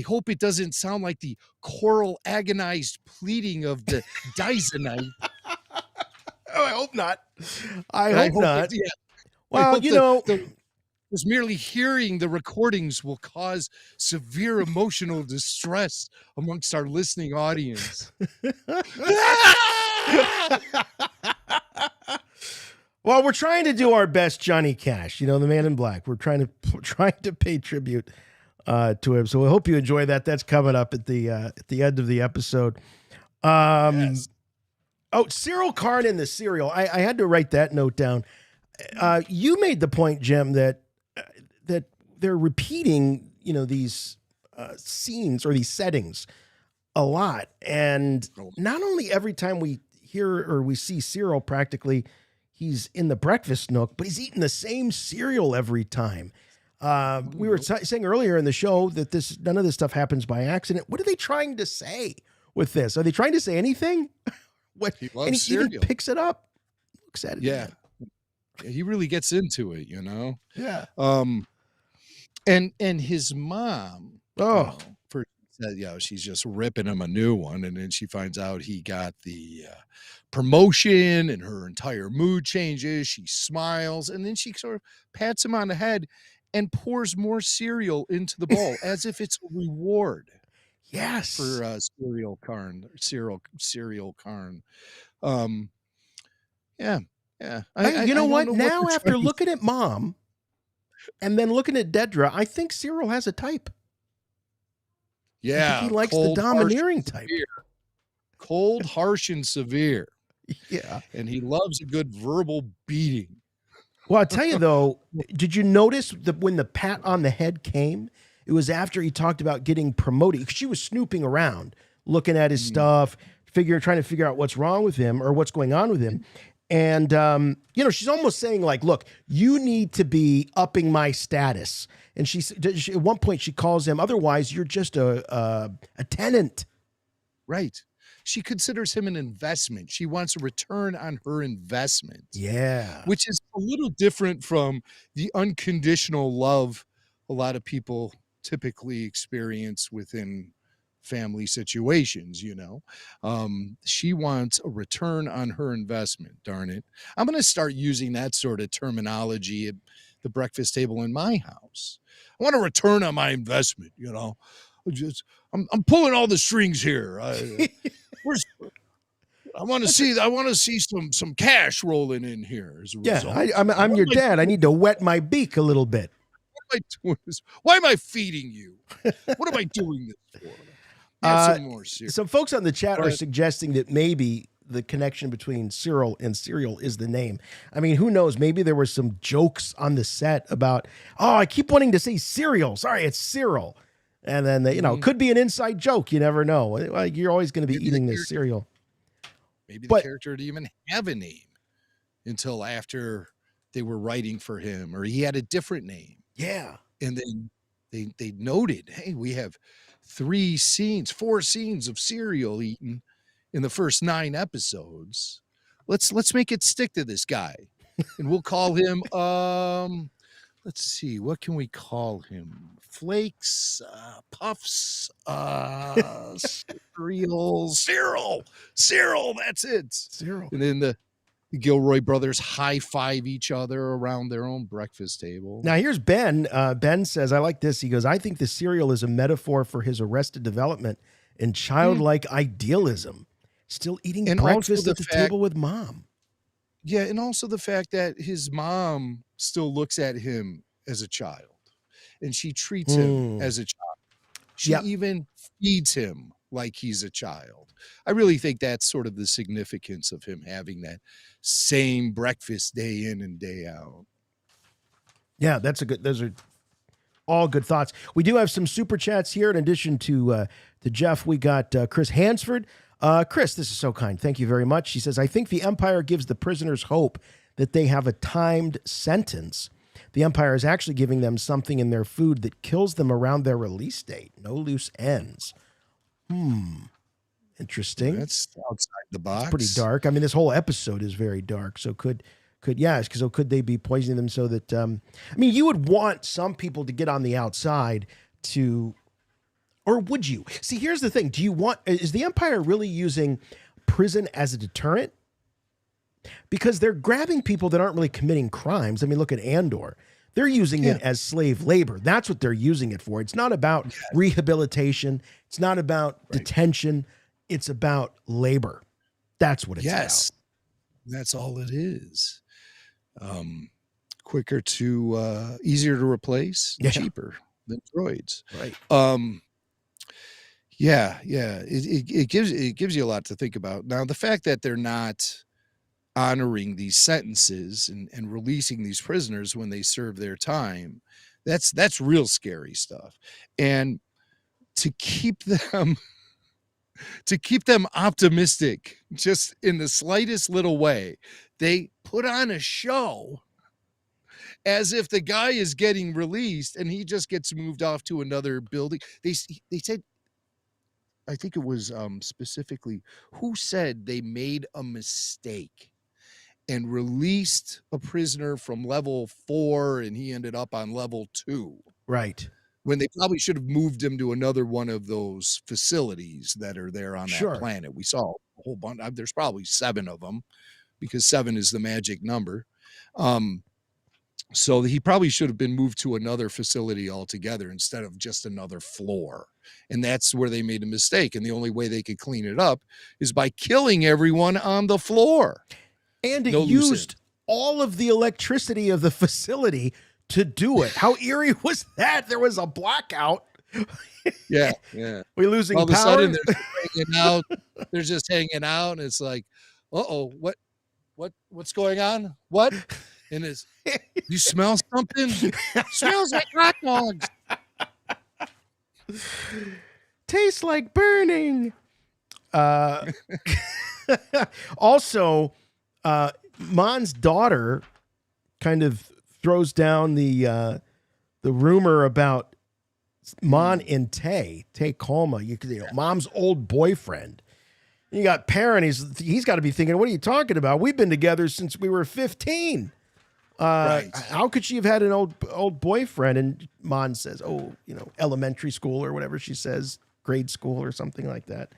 hope it doesn't sound like the choral agonized pleading of the Dizonite. Oh, I hope not. I hope not. Yeah. Well, just merely hearing the recordings will cause severe emotional distress amongst our listening audience. Well, we're trying to do our best, Johnny Cash, the Man in Black. We're trying to pay tribute to him. So we hope you enjoy that. That's coming up at the end of the episode. Yes. Oh, Cyril Karn in the serial. I had to write that note down. You made the point, Jim, that they're repeating, these scenes or these settings a lot, and not only every time we hear or we see Cyril, practically he's in the breakfast nook, but he's eating the same cereal every time. We were saying earlier in the show that none of this stuff happens by accident. What are they trying to say with this? Are they trying to say anything? He loves and he cereal. even picks it up, looks at it. Yeah. He really gets into it, Yeah. And his mom, first said, she's just ripping him a new one, and then she finds out he got the promotion, and her entire mood changes. She smiles, and then she sort of pats him on the head and pours more cereal into the bowl as if it's a reward. Yes, for Cyril Karn. Yeah. You know what? Now, after looking at Mom and then looking at Dedra, I think Cyril has a type. Yeah, I think he likes the domineering type. Cold, harsh, and severe. Yeah, and he loves a good verbal beating. Well, I'll tell you though, did you notice that when the pat on the head came? It was after he talked about getting promoted. She was snooping around, looking at his stuff, trying to figure out what's wrong with him or what's going on with him. And, she's almost saying like, look, you need to be upping my status. And she at one point she calls him, otherwise you're just a tenant. Right. She considers him an investment. She wants a return on her investment. Yeah. Which is a little different from the unconditional love a lot of people typically experience within family situations, she wants a return on her investment. Darn it. I'm going to start using that sort of terminology at the breakfast table in my house. I want a return on my investment. I'm pulling all the strings here. I want to see some cash rolling in here as a result. I'm your dad. I need to wet my beak a little bit. Why am I feeding you? What am I doing this for? Some folks on the chat are suggesting that maybe the connection between Cyril and Cereal is the name. I mean, who knows? Maybe there were some jokes on the set about, I keep wanting to say cereal. Sorry, it's Cyril. And then, it could be an inside joke. You never know. Like, you're always going to be eating this cereal. Maybe the character didn't even have a name until after they were writing for him, or he had a different name. Yeah. And then they noted, hey, we have 4 scenes of cereal eaten in the first 9 episodes. Let's make it stick to this guy. And we'll call him let's see, what can we call him? Flakes, Puffs, cereal, Cyril, that's it. Cyril. And then the Gilroy brothers high-five each other around their own breakfast table. Now, here's Ben. Ben says, I like this. He goes, I think the cereal is a metaphor for his arrested development and childlike idealism. Still eating breakfast at the table with Mom. Yeah, and also the fact that his mom still looks at him as a child, and she treats him as a child. She even feeds him like he's a child. I really think that's sort of the significance of him having that same breakfast day in and day out. Yeah, those are all good thoughts. We do have some super chats here. In addition to Jeff, we got Chris Hansford. Chris, this is so kind. Thank you very much. She says, I think the Empire gives the prisoners hope that they have a timed sentence. The Empire is actually giving them something in their food that kills them around their release date. No loose ends. Interesting. That's outside the box. It's pretty dark. I mean, this whole episode is very dark. So could they be poisoning them so that, you would want some people to get on the outside to, or would you? See, here's the thing. Is the Empire really using prison as a deterrent? Because they're grabbing people that aren't really committing crimes. I mean, look at Andor. They're using it as slave labor. That's what they're using it for. It's not about rehabilitation. It's not about detention. It's about labor. That's what it's Yes, about. that's all it is. Quicker to easier to replace, Yeah. cheaper than droids. Right. Yeah. It gives you a lot to think about. Now, the fact that they're not honoring these sentences and releasing these prisoners when they serve their time, that's real scary stuff. And to keep them optimistic, just in the slightest little way, they put on a show as if the guy is getting released and he just gets moved off to another building. They said, I think it was specifically who said they made a mistake and released a prisoner from level 4 and he ended up on level 2. Right. When they probably should have moved him to another one of those facilities that are there on that planet. We saw a whole bunch. There's probably 7 of them because 7 is the magic number. So he probably should have been moved to another facility altogether instead of just another floor. And that's where they made a mistake. And the only way they could clean it up is by killing everyone on the floor. And it used all of the electricity of the facility to do it. How eerie was that? There was a blackout. Yeah. We're losing all power. All of a sudden they're hanging out. They're just hanging out. And it's like, what's going on? What? And it's, you smell something? Smells like hot dogs. Tastes like burning. Also, Mon's daughter kind of throws down the rumor about Mon and Tay Kolma, Mom's old boyfriend. You got Perrin. He's got to be thinking, what are you talking about? We've been together since we were 15. Right. How could she have had an old boyfriend? And Mon says, elementary school or whatever she says, grade school or something like that.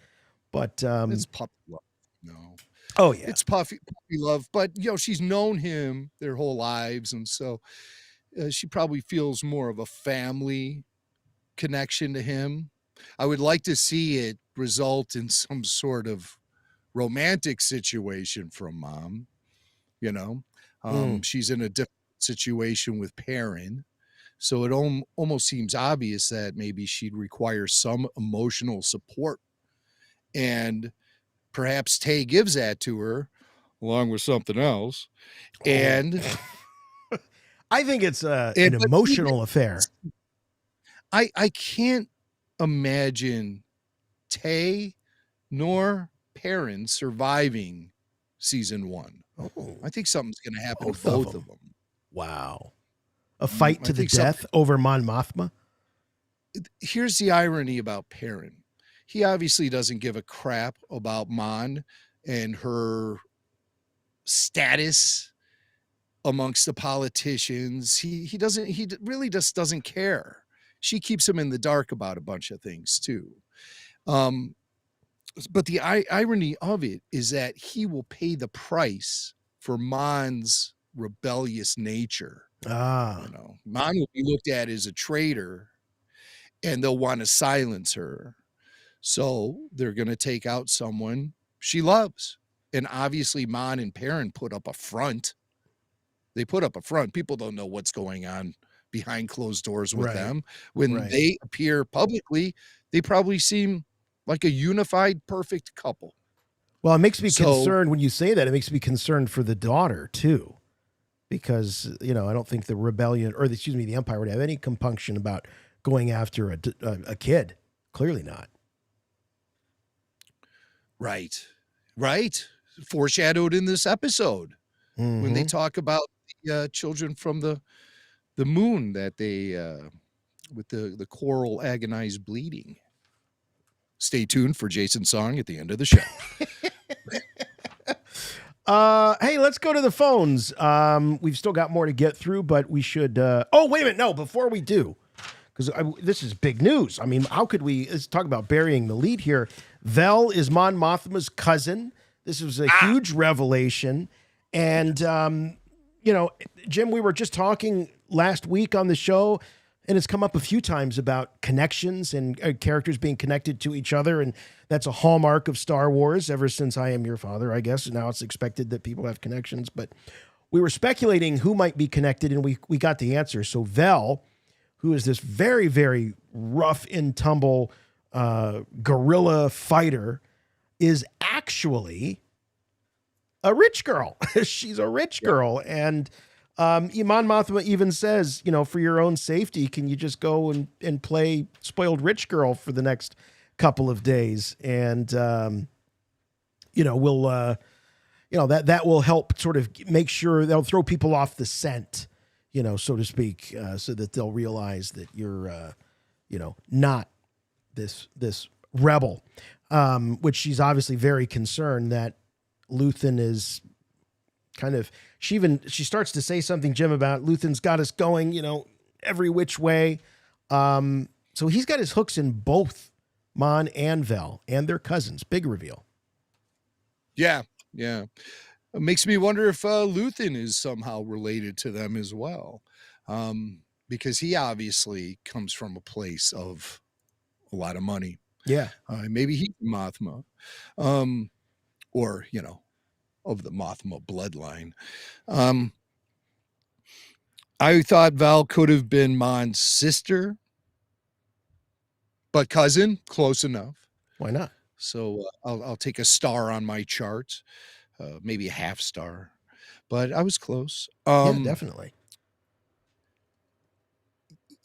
But it's puppy love. No. Oh yeah, it's puppy love. But she's known him their whole lives, and so she probably feels more of a family connection to him. I would like to see it result in some sort of romantic situation from Mom. She's in a different situation with Perrin, so it almost seems obvious that maybe she'd require some emotional support, and perhaps Tay gives that to her along with something else. And I think it's an emotional affair. I can't imagine Tay nor Perrin surviving season 1. I think something's going to happen to both of them. Wow. A fight to the death over Mon Mothma? Here's the irony about Perrin. He obviously doesn't give a crap about Mon and her status amongst the politicians. He really just doesn't care. She keeps him in the dark about a bunch of things too. But the irony of it is that he will pay the price for Mon's rebellious nature. Mon will be looked at as a traitor, and they'll want to silence her. So they're going to take out someone she loves. And obviously Mon and Perrin put up a front. They put up a front. People don't know what's going on behind closed doors with them. When they appear publicly, they probably seem like a unified, perfect couple. Well, it makes me concerned when you say that. It makes me concerned for the daughter too, because I don't think the rebellion, or the Empire, would have any compunction about going after a kid. Clearly not. Right. Foreshadowed in this episode when they talk about the children from the moon that they with the coral agonized bleeding. Stay tuned for Jason's song at the end of the show. Hey, let's go to the phones. We've still got more to get through, but we should. Oh, wait a minute. No, before we do, because this is big news. I mean, how could let's talk about burying the lead here. Vel is Mon Mothma's cousin. This was a huge revelation. And, Jim, we were just talking last week on the show. And it's come up a few times about connections and characters being connected to each other. And that's a hallmark of Star Wars ever since I Am Your Father, I guess. Now it's expected that people have connections. But we were speculating who might be connected, and we got the answer. So Vel, who is this very, very rough and tumble guerrilla fighter, is actually a rich girl. She's a rich girl. And Mon Mothma even says, for your own safety, can you just go and play spoiled rich girl for the next couple of days? And, we'll, that will help sort of make sure they'll throw people off the scent, so to speak, so that they'll realize that you're, not this rebel, which she's obviously very concerned that Luthen is kind of, she starts to say something, Jim, about Luthen's got us going, every which way. So he's got his hooks in both Mon and Vel and their cousins. Big reveal. Yeah. Yeah. It makes me wonder if Luthen is somehow related to them as well. Because he obviously comes from a place of a lot of money. Yeah. Maybe he's Mothma. Or, of the Mothma bloodline. I thought Val could have been Mon's sister, but cousin, close enough. Why not? So I'll take a star on my chart, maybe a half star, but I was close. Yeah, definitely.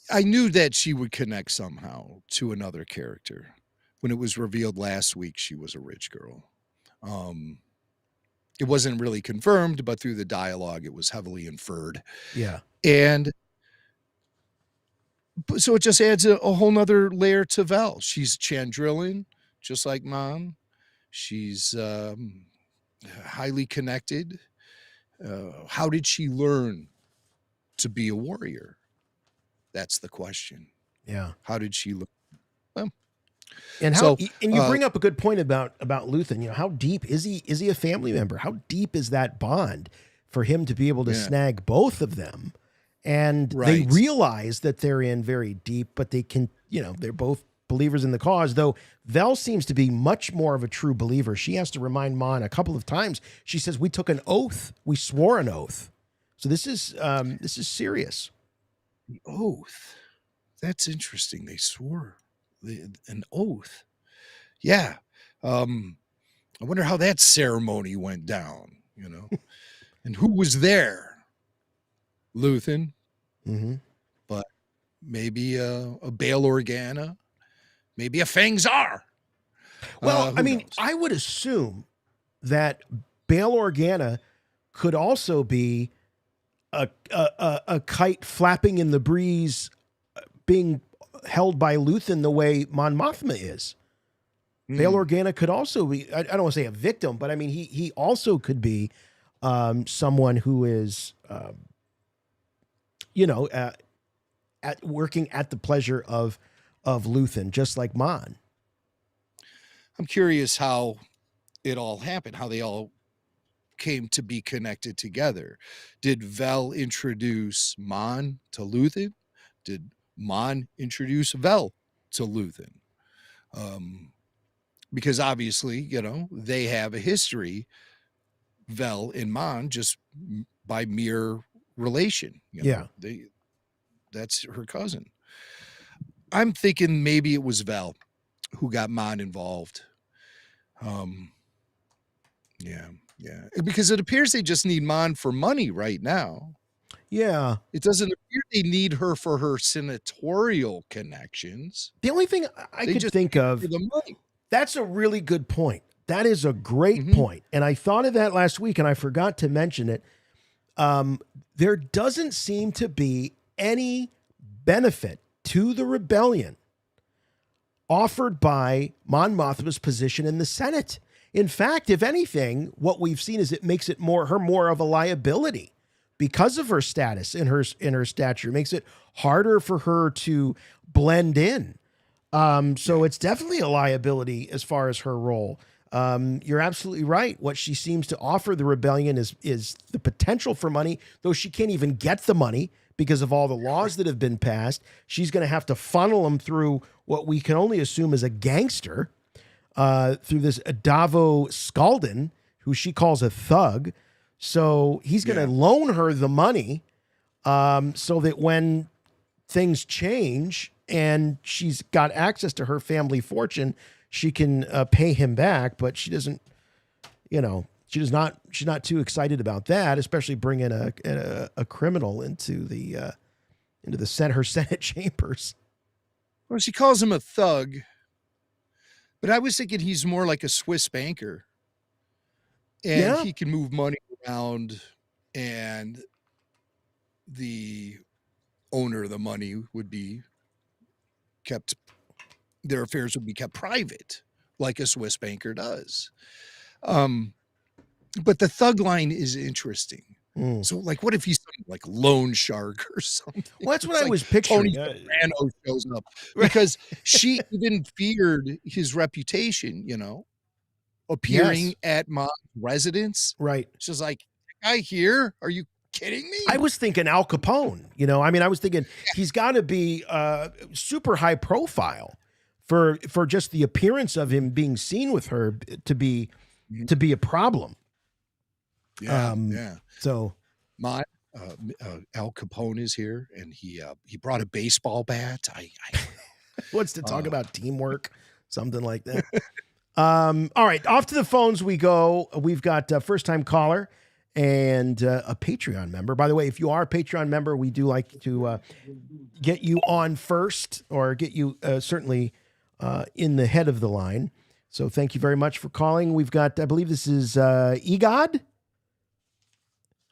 I knew that she would connect somehow to another character. When it was revealed last week, she was a rich girl. It wasn't really confirmed, but through the dialogue, it was heavily inferred. Yeah. And so it just adds a whole nother layer to Vel. She's Chandrillan, just like Mom. She's highly connected. How did she learn to be a warrior? That's the question. Yeah. How did she learn? Well, and you bring up a good point about Luthen. How deep is he? Is he a family member? How deep is that bond for him to be able to snag both of them? And they realize that they're in very deep, but they can, they're both believers in the cause. Though Vel seems to be much more of a true believer. She has to remind Mon a couple of times. She says, "We took an oath. We swore an oath." So this is serious. The oath. That's interesting. They swore an oath. Yeah. I wonder how that ceremony went down, and who was there? Luthen. Mm-hmm. But maybe a Bail Organa, maybe a Fang Czar. Well, I would assume that Bail Organa could also be a kite flapping in the breeze, being held by Luthen the way Mon Mothma is. Bail Organa could also be, I don't want to say a victim, but he also could be someone who is, at working at the pleasure of Luthen, just like Mon. I'm curious how it all happened, how they all came to be connected together. Did Vel introduce Mon to Luthen? Did Mon introduce Vel to Luthen? Because obviously, they have a history, Vel and Mon, just by mere relation. That's her cousin. I'm thinking maybe it was Vel who got Mon involved. Yeah. Because it appears they just need Mon for money right now. Yeah. It doesn't appear they need her for her senatorial connections. The only thing I could think of, the money. That's a really good point. That is a great point. And I thought of that last week and I forgot to mention it. There doesn't seem to be any benefit to the rebellion offered by Mon Mothma's position in the Senate. In fact, if anything, what we've seen is it makes it more of a liability because of her status and her stature. It makes it harder for her to blend in. So it's definitely a liability as far as her role. You're absolutely right. What she seems to offer the rebellion is the potential for money, though she can't even get the money because of all the laws that have been passed. She's going to have to funnel them through what we can only assume is a gangster, through this Davo Skalden, who she calls a thug. So he's going to loan her the money, so that when things change and she's got access to her family fortune, she can pay him back. But she doesn't, she's not too excited about that, especially bringing a criminal into her Senate chambers. Well, she calls him a thug, but I was thinking he's more like a Swiss banker, and he can move money around, and the owner of the money would be kept, their affairs would be kept private, like a Swiss banker does. But the thug line is interesting. So, like, what if he's like loan shark or something? Well, that's what I was picturing. Tony Soprano shows up because she even feared his reputation, appearing at Mom's residence. Right. She's like, guy here? Are you kidding me? I was thinking Al Capone. I was thinking he's got to be super high profile for just the appearance of him being seen with her to be a problem. So my Al Capone is here, and he brought a baseball bat. I wants to talk about teamwork, something like that. All right, off to the phones we go. We've got a first-time caller and a Patreon member. By the way, if you are a Patreon member, we do like to get you on first, or get you certainly in the head of the line. So thank you very much for calling. We've got, I believe this is Egad.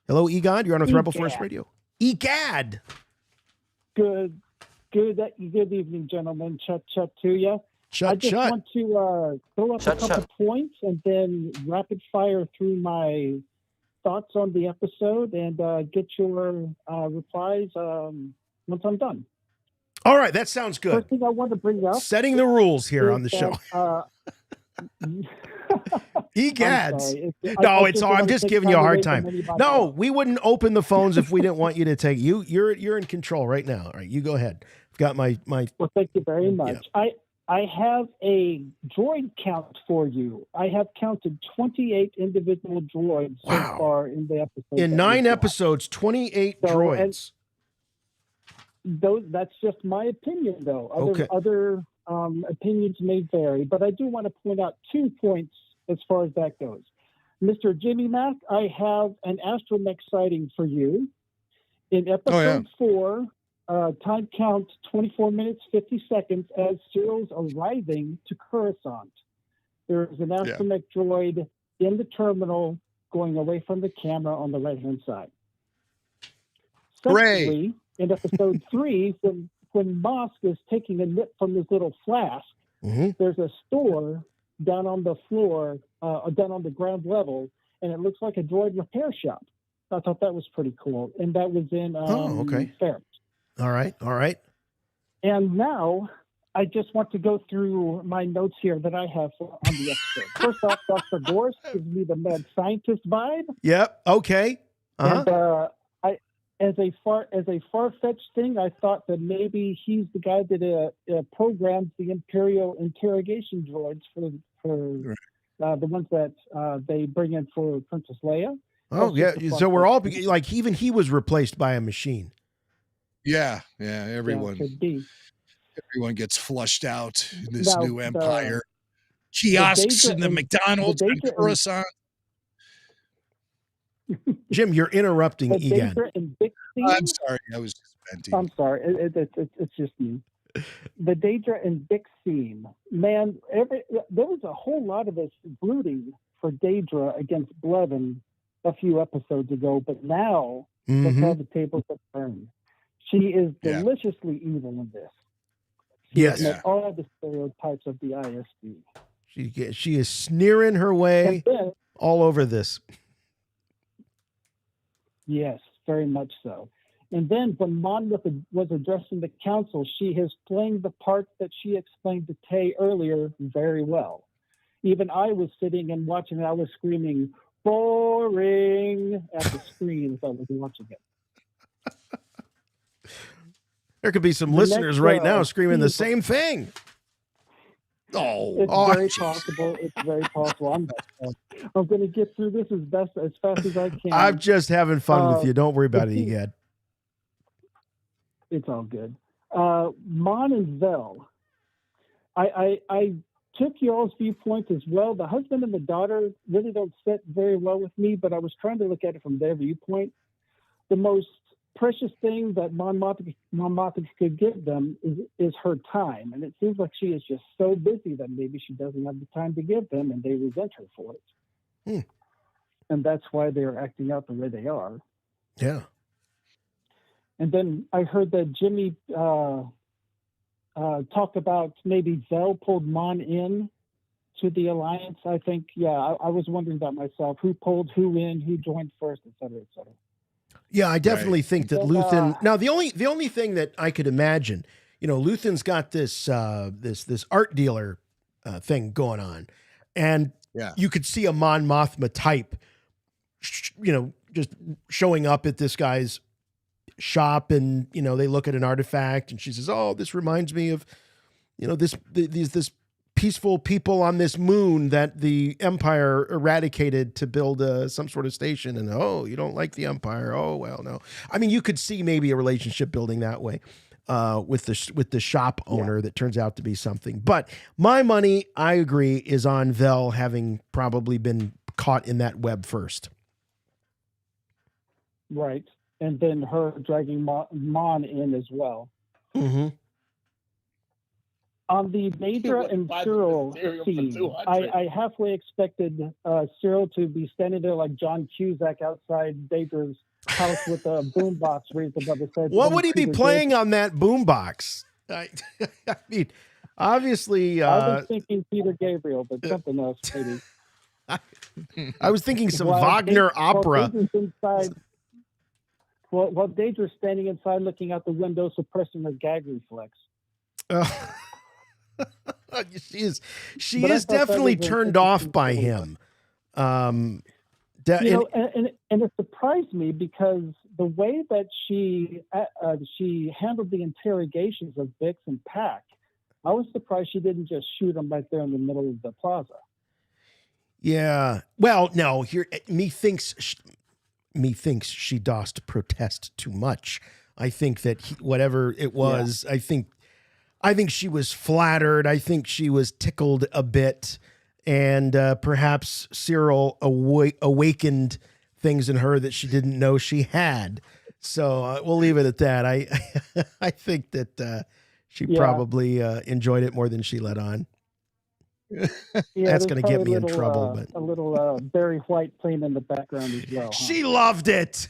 Hello, Egad. You're on with Rebel Force Radio. Egad. Good evening, gentlemen. Chut to you. I just want to throw up a couple points and then rapid fire through my thoughts on the episode and get your replies once I'm done. All right, that sounds good. First thing I want to bring up, setting the rules here on the show. Egad. I'm just giving you a hard time. No, we wouldn't open the phones if we didn't want you to take you're in control right now. All right, you go ahead. I've got my Well, thank you very much. Yeah. I have a droid count for you. I have counted 28 individual droids so far in the episode. In 9 episodes, 28 droids. That's just my opinion, though. Other opinions may vary, but I do want to point out 2 points as far as that goes. Mr. Jimmy Mack, I have an astromech sighting for you. In episode 4, time count 24 minutes, 50 seconds as Cyril's arriving to Coruscant. There is an astromech droid in the terminal going away from the camera on the right-hand side. Secondly, in episode 3, when Mosk is taking a nip from his little flask, there's a store down on the floor, down on the ground level, and it looks like a droid repair shop. I thought that was pretty cool. And that was in Ferris. All right. And now I just want to go through my notes here that I have on the episode. First off, Dr. Gorse gives me the mad scientist vibe. Yep. Okay. And as a far-fetched thing, I thought that maybe he's the guy that programs the Imperial interrogation droids for the ones that they bring in for Princess Leia. Oh, yeah. So we're all like, even he was replaced by a machine. Yeah. Everyone gets flushed out in this new empire. Kiosks in the McDonald's and Coruscant. Jim, you're interrupting again. I'm sorry. I was just venting. I'm sorry. It's just me. The Dedra and Bix scene. Man, there was a whole lot of us rooting for Dedra against Blevin a few episodes ago, but now look how the tables have turned. She is deliciously evil in this. Yes. All the stereotypes of the ISD. She is sneering her way all over this. Yes, very much so. And then when Mon was addressing the council, she is playing the part that she explained to Tay earlier very well. Even I was sitting and watching it. I was screaming, boring, at the screen as I was watching it. There could be some listeners right now screaming the same thing. It's very possible. It's very possible. I'm going to get through this as fast as I can. I'm just having fun with you. Don't worry about it, Egad. It's all good. Mon and Vel. I took y'all's viewpoints as well. The husband and the daughter really don't sit very well with me, but I was trying to look at it from their viewpoint. The most precious thing that Mon Mothma could give them is her time. And it seems like she is just so busy that maybe she doesn't have the time to give them, and they resent her for it. And that's why they're acting out the way they are. Yeah. And then I heard that Jimmy talked about maybe Vel pulled Mon in to the alliance. I think, I was wondering about myself. Who pulled who in, who joined first, et cetera, et cetera. Yeah, I definitely think that Luthen. Now, the only thing that I could imagine, Luthen's got this this art dealer thing going on, and you could see a Mon Mothma type, just showing up at this guy's shop, and they look at an artifact, and she says, "Oh, this reminds me of, this peaceful people on this moon that the Empire eradicated to build some sort of station." And, "Oh, you don't like the Empire? Oh, well, no." I mean, you could see maybe a relationship building that way with the shop owner that turns out to be something. But my money, I agree, is on Vel having probably been caught in that web first. Right. And then her dragging Mon in as well. Mm-hmm. On the Dedra and Cyril scene, I halfway expected Cyril to be standing there like John Cusack outside Dedra's house with a boombox raised above his head. What would he be playing on that boombox? I mean, obviously... I was thinking Peter Gabriel, but something else, maybe. I was thinking some Wagner opera. While Dedra's standing inside looking out the window, suppressing her gag reflex. She is definitely turned off by him. And it surprised me because the way that she handled the interrogations of Bix and Pack, I was surprised she didn't just shoot them right there in the middle of the plaza. Yeah. Well, no. Methinks she dost protest too much. I think that whatever it was, I think she was flattered. I think she was tickled a bit, and perhaps Cyril awakened things in her that she didn't know she had. So we'll leave it at that. I think that she probably enjoyed it more than she let on. That's going to get me in trouble. But a little Barry White playing in the background as well. She loved it.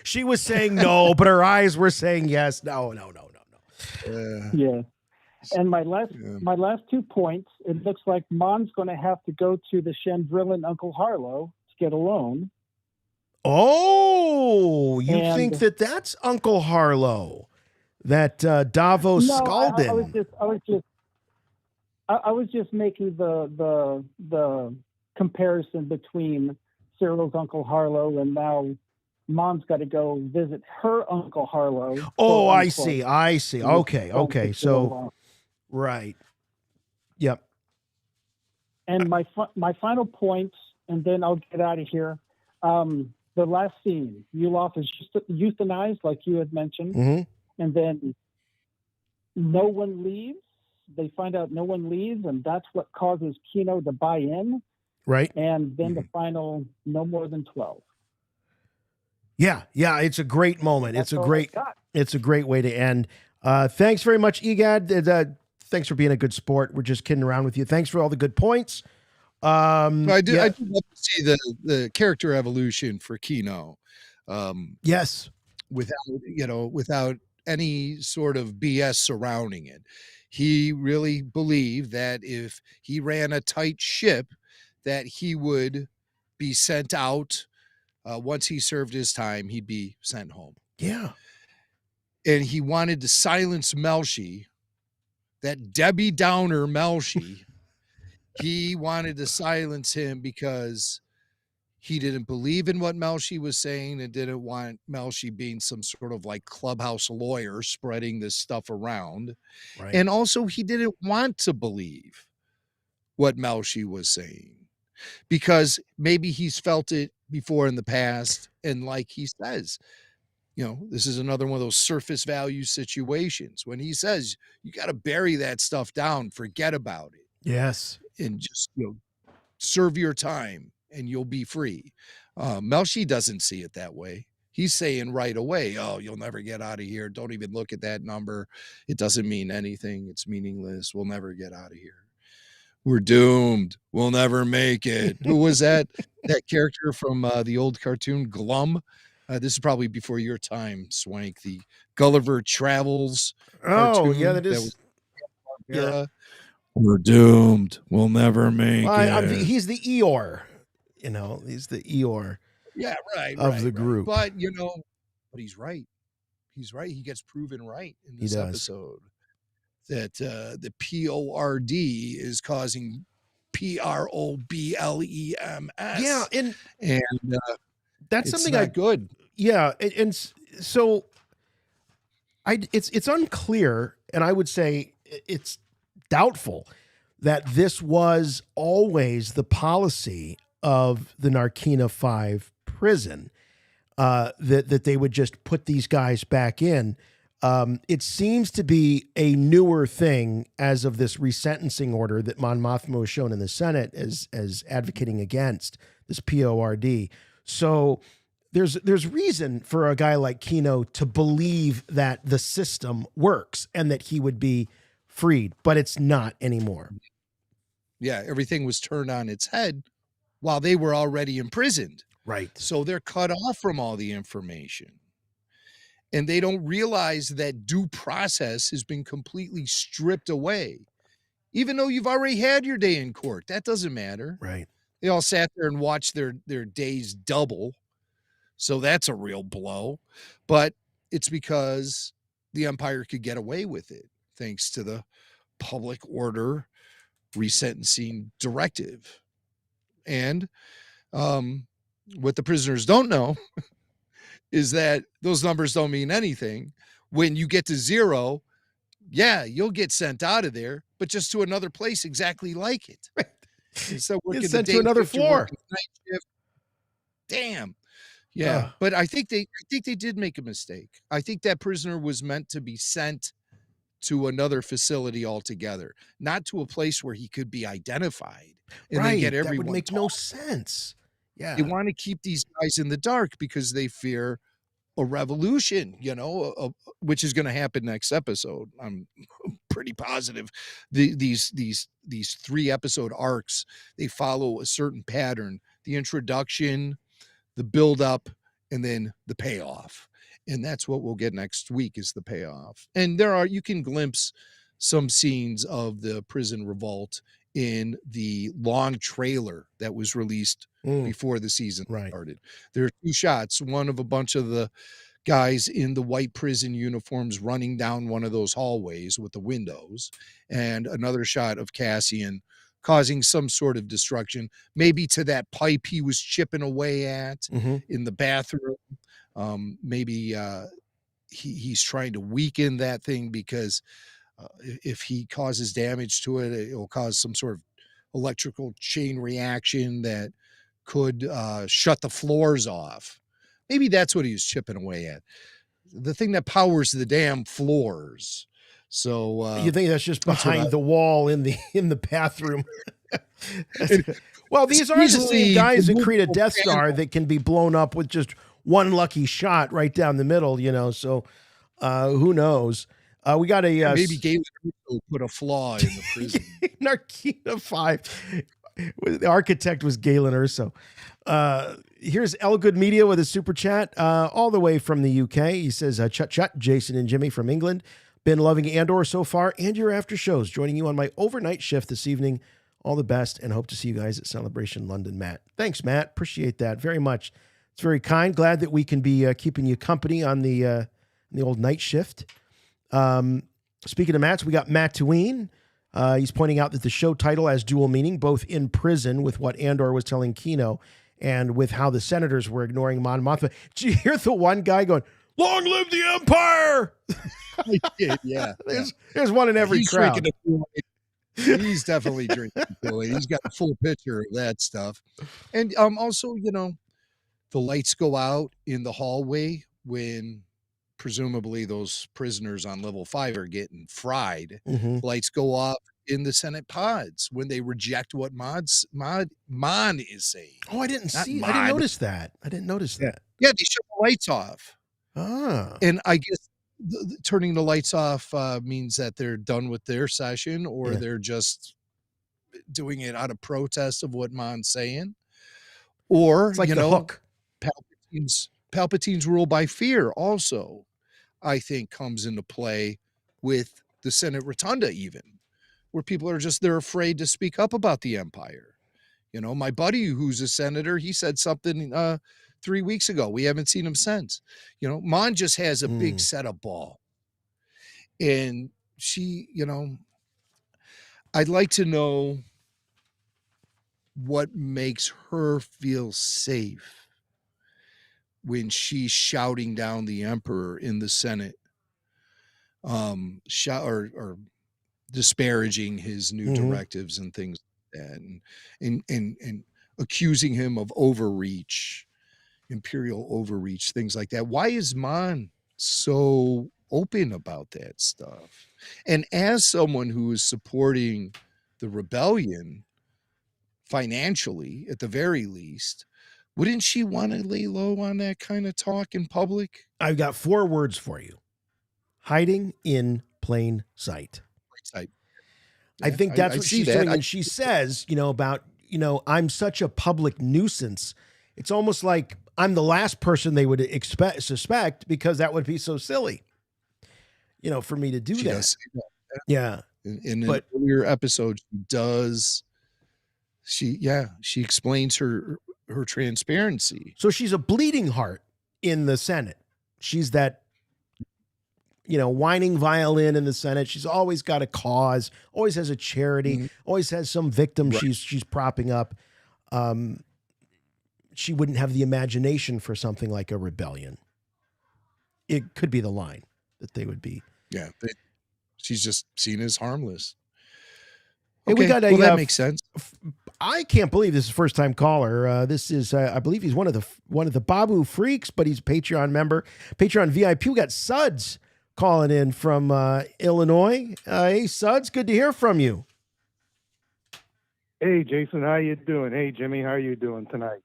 She was saying no, but her eyes were saying yes. No. Yeah. And my last 2 points, it looks like Mon's going to have to go to the Chandrillan Uncle Harlow to get a loan. Oh, you think that's Uncle Harlow? That Davos scalded? I was just making the comparison between Cyril's Uncle Harlow and now Mom's got to go visit her Uncle Harlow. Oh, I see. Okay. So, right. Yep. And my final point, and then I'll get out of here. The last scene, Yulof is euthanized, like you had mentioned, and then no one leaves. They find out no one leaves, and that's what causes Kino to buy in. Right. And then the final, no more than 12. Yeah, it's a great moment. It's a great way to end. Thanks very much, Egad. Thanks for being a good sport. We're just kidding around with you. Thanks for all the good points. I do love to see the character evolution for Kino. Yes. Without any sort of BS surrounding it. He really believed that if he ran a tight ship, that he would be sent out. Once he served his time, he'd be sent home. Yeah. And he wanted to silence Melshi, that Debbie Downer Melshi. He wanted to silence him because he didn't believe in what Melshi was saying and didn't want Melshi being some sort of like clubhouse lawyer spreading this stuff around. Right. And also he didn't want to believe what Melshi was saying because maybe he's felt it before in the past. And like he says, you know, this is another one of those surface value situations when he says, you got to bury that stuff down, forget about it. Yes. And just, you know, serve your time and you'll be free. Melshi doesn't see it that way. He's saying right away, oh, you'll never get out of here. Don't even look at that number. It doesn't mean anything. It's meaningless. We'll never get out of here. We're doomed. We'll never make it. Who was that? That character from the old cartoon Glum? This is probably before your time, Swank. The Gulliver Travels. Oh, yeah, that is. Yeah. We're doomed. We'll never make it. He's the Eeyore. You know, he's the Eeyore. Yeah, right. Of the group. But, you know, but he's right. He's right. He gets proven right in this episode that the PORD is causing PROBLEMS. Yeah, and that's something not good. Yeah, and so it's unclear, and I would say it's doubtful that this was always the policy of the Narkina 5 prison, that they would just put these guys back in. It seems to be a newer thing as of this resentencing order that Mon Mothma was shown in the Senate as advocating against this PORD. So there's reason for a guy like Kino to believe that the system works and that he would be freed, but it's not anymore. Yeah, everything was turned on its head while they were already imprisoned. Right. So they're cut off from all the information. And they don't realize that due process has been completely stripped away. Even though you've already had your day in court, that doesn't matter. Right. They all sat there and watched their days double. So that's a real blow. But it's because the Empire could get away with it, thanks to the public order resentencing directive. And what the prisoners don't know is that those numbers don't mean anything. When you get to 0, yeah, you'll get sent out of there, but just to another place exactly like it. So working sent to another floor. Damn. Yeah, but I think they did make a mistake. I think that prisoner was meant to be sent to another facility altogether, not to a place where he could be identified and then get everyone. That would make no sense. Yeah, they want to keep these guys in the dark because they fear a revolution, you know, which is going to happen next episode. I'm pretty positive. These 3-episode arcs, they follow a certain pattern: the introduction, the build up, and then the payoff. And that's what we'll get next week is the payoff. And you can glimpse some scenes of the prison revolt in the long trailer that was released before the season started. There are 2 shots, one of a bunch of the guys in the white prison uniforms running down one of those hallways with the windows, and another shot of Cassian causing some sort of destruction, maybe to that pipe he was chipping away at in the bathroom. Maybe he's trying to weaken that thing because if he causes damage to it, it will cause some sort of electrical chain reaction that could shut the floors off. Maybe that's what he was chipping away at. The thing that powers the damn floors. So you think that's just behind the wall in the bathroom? Well, these are the same guys that create a Death Star that can be blown up with just one lucky shot right down the middle, you know. So who knows? We got a maybe Galen Erso put a flaw in the prison. Narkina 5. The architect was Galen Erso. Here's Elgood Media with a super chat all the way from the UK. He says, chut, Jason and Jimmy from England. Been loving Andor so far and your after shows. Joining you on my overnight shift this evening. All the best and hope to see you guys at Celebration London, Matt. Thanks, Matt. Appreciate that very much. It's very kind. Glad that we can be keeping you company on the old night shift. Speaking of Matt's, we got Matt Tween. He's pointing out that the show title has dual meaning, both in prison with what Andor was telling Kino and with how the senators were ignoring Mon Mothma. Did you hear the one guy going, "Long live the Empire"? Yeah. There's one in every crowd. Drinking a Kool-Aid. He's definitely drinking Kool-Aid. He's got a full picture of that stuff. And also, the lights go out in the hallway when presumably those prisoners on level 5 are getting fried. Mm-hmm. Lights go off in the Senate pods when they reject what Mon is saying. Oh, I didn't notice that. Yeah, they shut the lights off. Ah. And I guess turning the lights off means that they're done with their session, or they're just doing it out of protest of what Mon's saying. Or, it's like the hook. Palpatine's rule by fear also, I think, comes into play with the Senate Rotunda, even, where people are they're afraid to speak up about the Empire. My buddy who's a senator, he said something 3 weeks ago. We haven't seen him since. Mon just has a big set of ball. And she, I'd like to know what makes her feel safe when she's shouting down the Emperor in the Senate, or disparaging his new directives and things like that, and accusing him of overreach, imperial overreach, things like that. Why is Mon so open about that stuff? And as someone who is supporting the rebellion financially, at the very least, wouldn't she want to lay low on that kind of talk in public? I've got 4 words for you: hiding in plain sight. Yeah, I think that's what she's doing. And she says, about, I'm such a public nuisance. It's almost like I'm the last person they would suspect, because that would be so silly, for me to do that. Does say that. Yeah. In an earlier episode, she explains her transparency. So she's a bleeding heart in the Senate. She's that, whining violin in the Senate. She's always got a cause, always has a charity, always has some victim she's propping up. She wouldn't have the imagination for something like a rebellion. It could be the line that they would be. Yeah. She's just seen as harmless. Hey, okay, that makes sense. I can't believe this is a first-time caller. This is, I believe he's one of the Babu freaks, but he's a Patreon member, Patreon VIP. We got Suds calling in from Illinois. Hey, Suds, good to hear from you. Hey, Jason, how you doing? Hey, Jimmy, how are you doing tonight?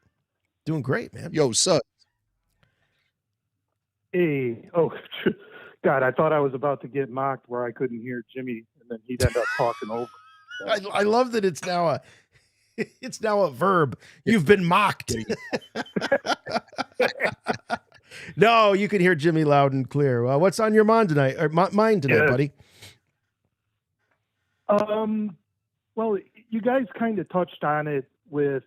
Doing great, man. Yo, Suds. Hey, oh, God, I thought I was about to get mocked where I couldn't hear Jimmy, and then he'd end up talking over. I love that it's now a verb. You've been mocked. No, you can hear Jimmy loud and clear. What's on your mind tonight, buddy? Well, you guys kind of touched on it with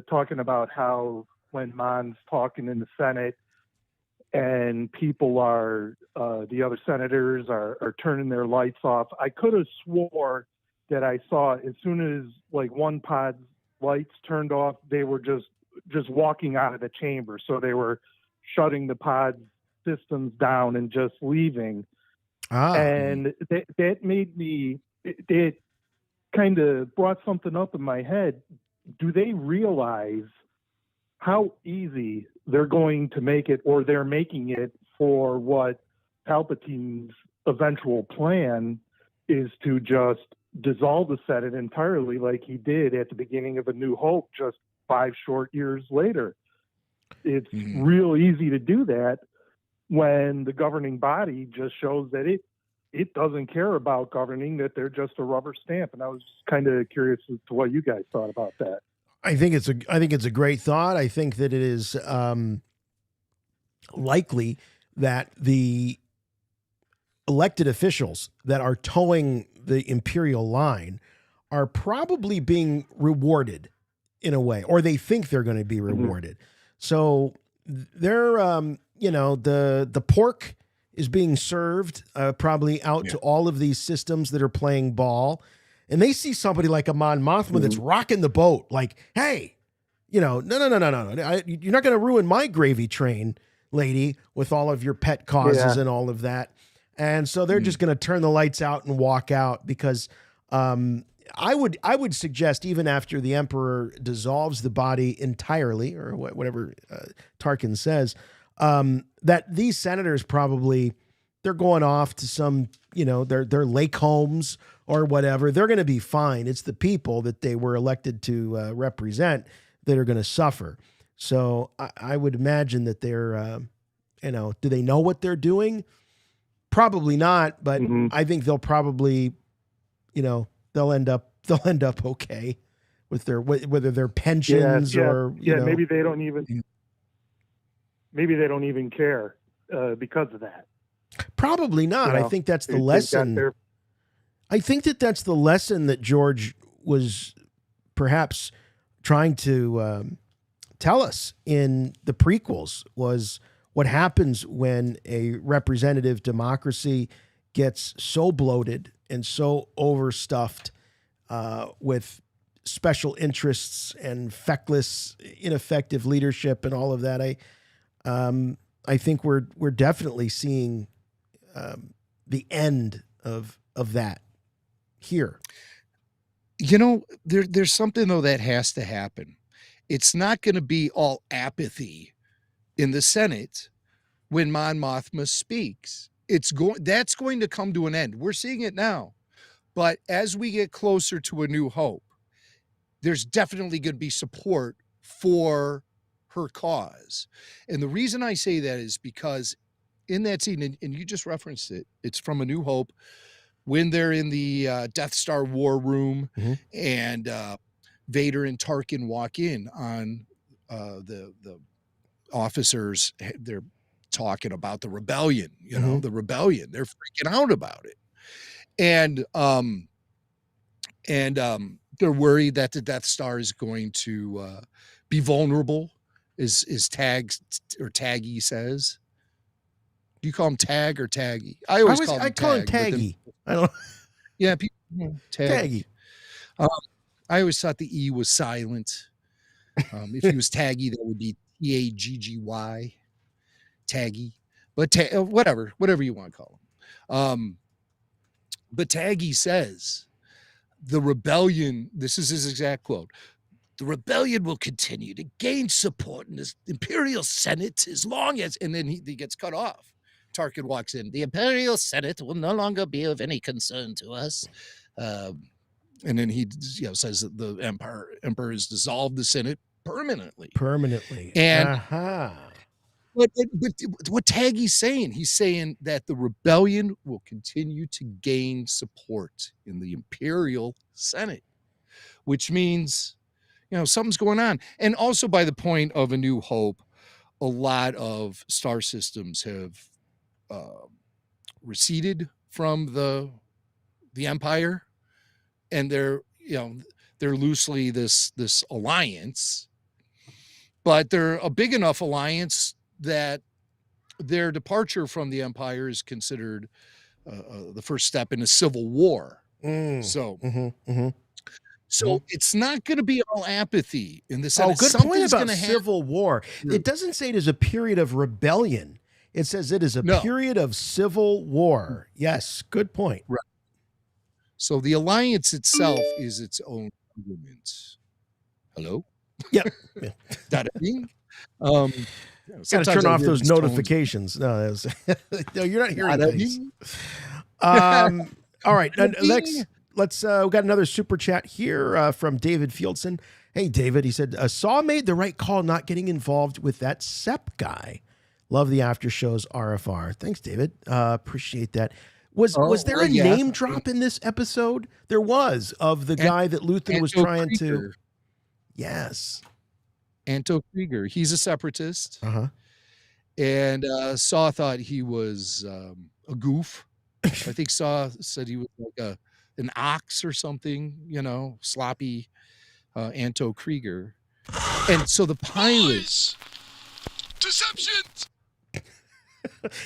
talking about how when Mon's talking in the Senate and people are, the other senators are turning their lights off. I could have swore that I saw as soon as one pod's lights turned off, they were just walking out of the chamber. So they were shutting the pod systems down and just leaving. And that made me, it kind of brought something up in my head. Do they realize how easy they're going to make it, or they're making it, for what Palpatine's eventual plan is to just dissolve the Senate entirely, like he did at the beginning of A New Hope just 5 short years later? It's real easy to do that when the governing body just shows that it doesn't care about governing, that they're just a rubber stamp. And I was just kind of curious as to what you guys thought about that. I think it's a great thought. I think that it is likely that the elected officials that are towing the imperial line are probably being rewarded in a way, or they think they're going to be rewarded. So they're, the pork is being served probably out to all of these systems that are playing ball. And they see somebody like a Mon Mothma that's rocking the boat. Like, hey, no. You're not going to ruin my gravy train, lady, with all of your pet causes and all of that. And so they're just going to turn the lights out and walk out because I would suggest even after the Emperor dissolves the body entirely, or whatever Tarkin says, that these senators probably, they're going off to some, their lake homes or whatever. They're going to be fine. It's the people that they were elected to represent that are going to suffer. So I would imagine that they're, do they know what they're doing? Probably not, but I think they'll probably, they'll end up okay with their, whether their pensions or maybe they don't even care because of that. Probably not. I think that's the lesson. I think that's the lesson that George was perhaps trying to tell us in the prequels, was what happens when a representative democracy gets so bloated and so overstuffed with special interests and feckless, ineffective leadership and all of that. I think we're definitely seeing the end of that here. There's something though that has to happen. It's not going to be all apathy in the Senate when Mon Mothma speaks. That's going to come to an end. We're seeing it now. But as we get closer to A New Hope, there's definitely going to be support for her cause. And the reason I say that is because in that scene, and you just referenced it, it's from A New Hope, when they're in the Death Star war room and Vader and Tarkin walk in on the officers, they're talking about the rebellion, the rebellion. They're freaking out about it. And they're worried that the Death Star is going to be vulnerable, is Taggy says. Do you call him Tag or Taggy? I call him Taggy. I don't. Yeah, people, Taggy. I always thought the E was silent. If he was Taggy, that would be Taggy, Taggy. But whatever you want to call him. But Taggy says, the rebellion, this is his exact quote, the rebellion will continue to gain support in the Imperial Senate as long as, and then he gets cut off. Tarkin walks in. The Imperial Senate will no longer be of any concern to us. And then he says that the Emperor has dissolved the Senate permanently. And but what Taggy's saying, he's saying that the rebellion will continue to gain support in the Imperial Senate, which means, something's going on. And also by the point of A New Hope, a lot of star systems have receded from the Empire, and they're loosely this alliance, but they're a big enough alliance that their departure from the Empire is considered the first step in a civil war. So it's not going to be all apathy in the sense. Good point about civil war. It doesn't say it is a period of rebellion. It says it is a period of civil war. Yes, good point. Right. So the alliance itself is its own argument. Hello? Yep. That being, got to turn off those notifications. No, you're not hearing things. All right, let's. We got another super chat here from David Fieldson. Hey, David, he said, Saw made the right call not getting involved with that Sep guy. Love the after shows RFR. Thanks, David. Appreciate that. Was there a name drop in this episode? There was, of the guy that Luthen was trying to. Yes. Anto Krieger. He's a separatist. And Saw thought he was a goof. I think Saw said he was like an ox or something, sloppy Anto Krieger. And so the pilots. Deception!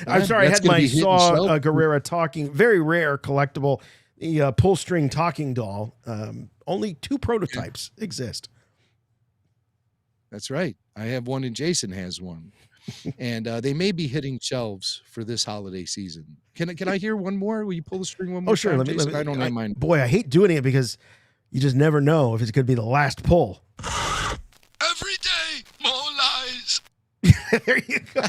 I'm sorry, I had my Saw Gerrera talking, very rare collectible, the pull string talking doll. Only 2 prototypes exist. That's right. I have one and Jason has one. And they may be hitting shelves for this holiday season. Can I hear one more? Will you pull the string one more? Oh, sure. time, Let me. Jason? I don't have mine. Boy, I hate doing it because you just never know if it's going to be the last pull. Every day, more lies. There you go.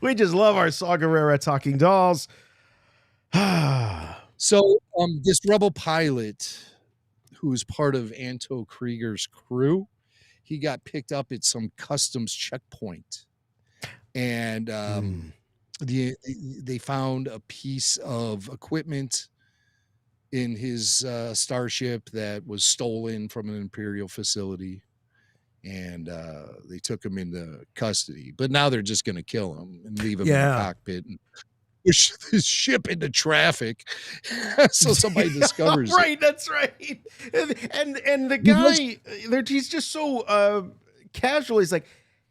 We just love our Saw Gerrera talking dolls. So this rebel pilot who is part of Anto Krieger's crew, he got picked up at some customs checkpoint. And they found a piece of equipment in his starship that was stolen from an Imperial facility. And they took him into custody. But now they're just going to kill him and leave him in the cockpit and push his ship into traffic so somebody discovers right, it. That's right. And the guy, he's just so casual. He's like,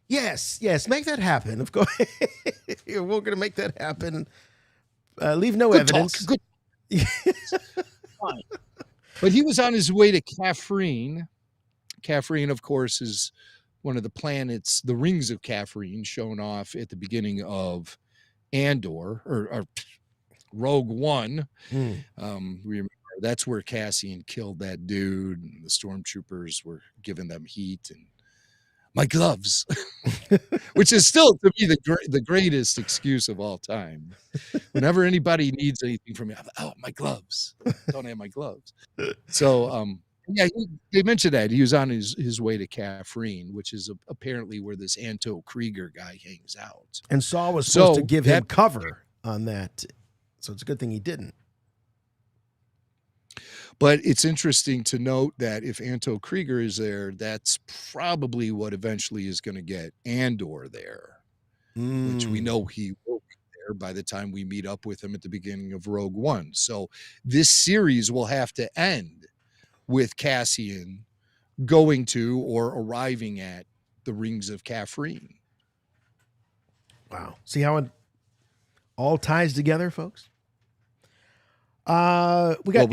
yes, make that happen. Of course, we're going to make that happen. Leave no evidence. Good. Fine. But he was on his way to Caffrine. Caffrine, of course, is one of the planets, the rings of Caffrine, shown off at the beginning of Andor or Rogue One. Remember, that's where Cassian killed that dude, and the stormtroopers were giving them heat and my gloves, which is still to me the greatest excuse of all time. Whenever anybody needs anything from me, I'm like, oh, my gloves. Don't have my gloves. So yeah, they mentioned that he was on his way to Caffrine, which is apparently where this Anto Krieger guy hangs out. And Saw was supposed to give him cover on that. So it's a good thing he didn't. But it's interesting to note that if Anto Krieger is there, that's probably what eventually is going to get Andor there, which we know he will be there by the time we meet up with him at the beginning of Rogue One. So this series will have to end with Cassian going to or arriving at the rings of Caffrine. Wow. See how it all ties together, folks? We got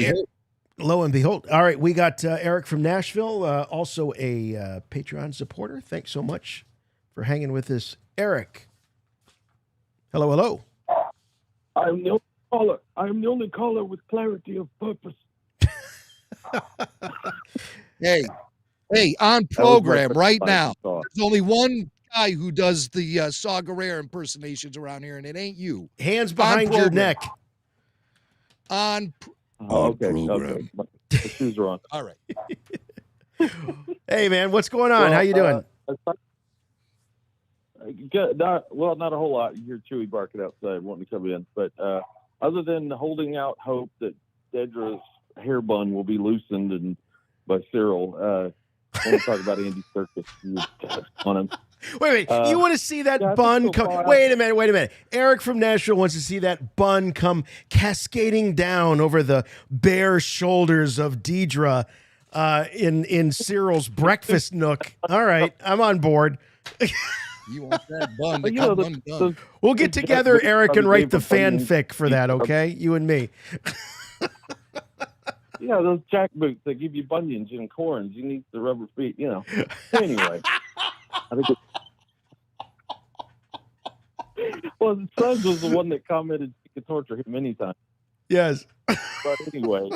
lo and behold. All right, we got Eric from Nashville, also a Patreon supporter. Thanks so much for hanging with us, Eric. Hello. I'm the only caller. I'm the only caller with clarity of purpose. Hey, on program right now. There's only one guy who does the Saw Gerrera impersonations around here, and it ain't you. Hands behind your neck. On program. Okay. The shoes are on. All right. Hey, man, what's going on? How you doing? Not a whole lot. You hear Chewie barking outside, wanting to come in. But other than holding out hope that Dedra's hair bun will be loosened and by Cyril, I want to talk about Andy Serkis on him. Wait. You want to see that bun come? Wait a minute. Eric from Nashville wants to see that bun come cascading down over the bare shoulders of Dedra in Cyril's breakfast nook. All right, I'm on board. You want that bun? We'll get together, Eric, and write the fanfic for that. Okay, you and me. Yeah, those jackboots that give you bunions and corns. You need the rubber feet, Anyway, I think well, the Sons was the one that commented you could torture him anytime. Yes. But anyway,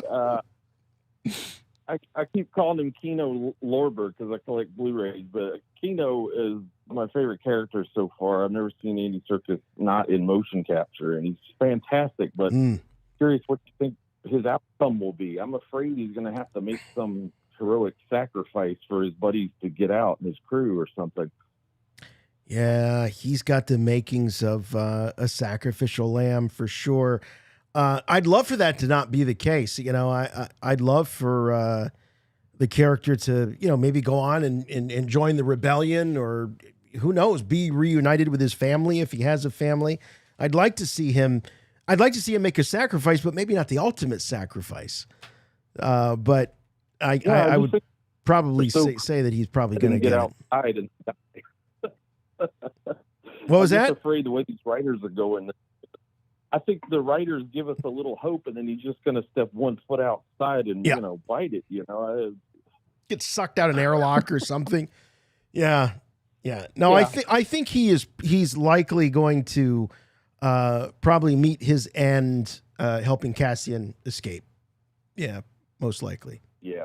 I keep calling him Kino Lorber because I collect Blu-rays, but Kino is my favorite character so far. I've never seen Andy Serkis not in motion capture, and he's fantastic, but curious what you think his outcome will be. I'm afraid he's going to have to make some heroic sacrifice for his buddies to get out and his crew or something. Yeah, he's got the makings of a sacrificial lamb for sure. I'd love for that to not be the case. I'd love for the character to, maybe go on and join the rebellion, or who knows, be reunited with his family if he has a family. I'd like to see him make a sacrifice, but maybe not the ultimate sacrifice. But I would probably say that he's probably going to get outside and die. What was that? I'm afraid the way these writers are going. I think the writers give us a little hope, and then he's just going to step one foot outside and bite it. Get sucked out an airlock or something. Yeah. No, yeah. I think he's likely going to probably meet his end helping Cassian escape. Yeah, most likely. Yeah.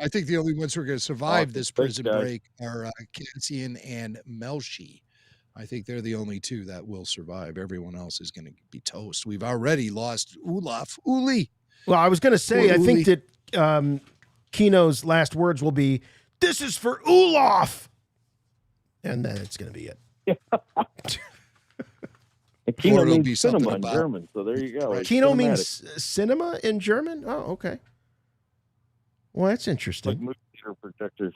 I think the only ones who are going to survive this prison break are Cassian and Melshi. I think they're the only two that will survive. Everyone else is going to be toast. We've already lost Uli. Well, I was going to say, I think that Kino's last words will be, "This is for Olaf," and then it's going to be it. Kino means cinema in German, so there you go. Kino means cinema in German? Oh, okay. Well, that's interesting. Like movie theater projectors.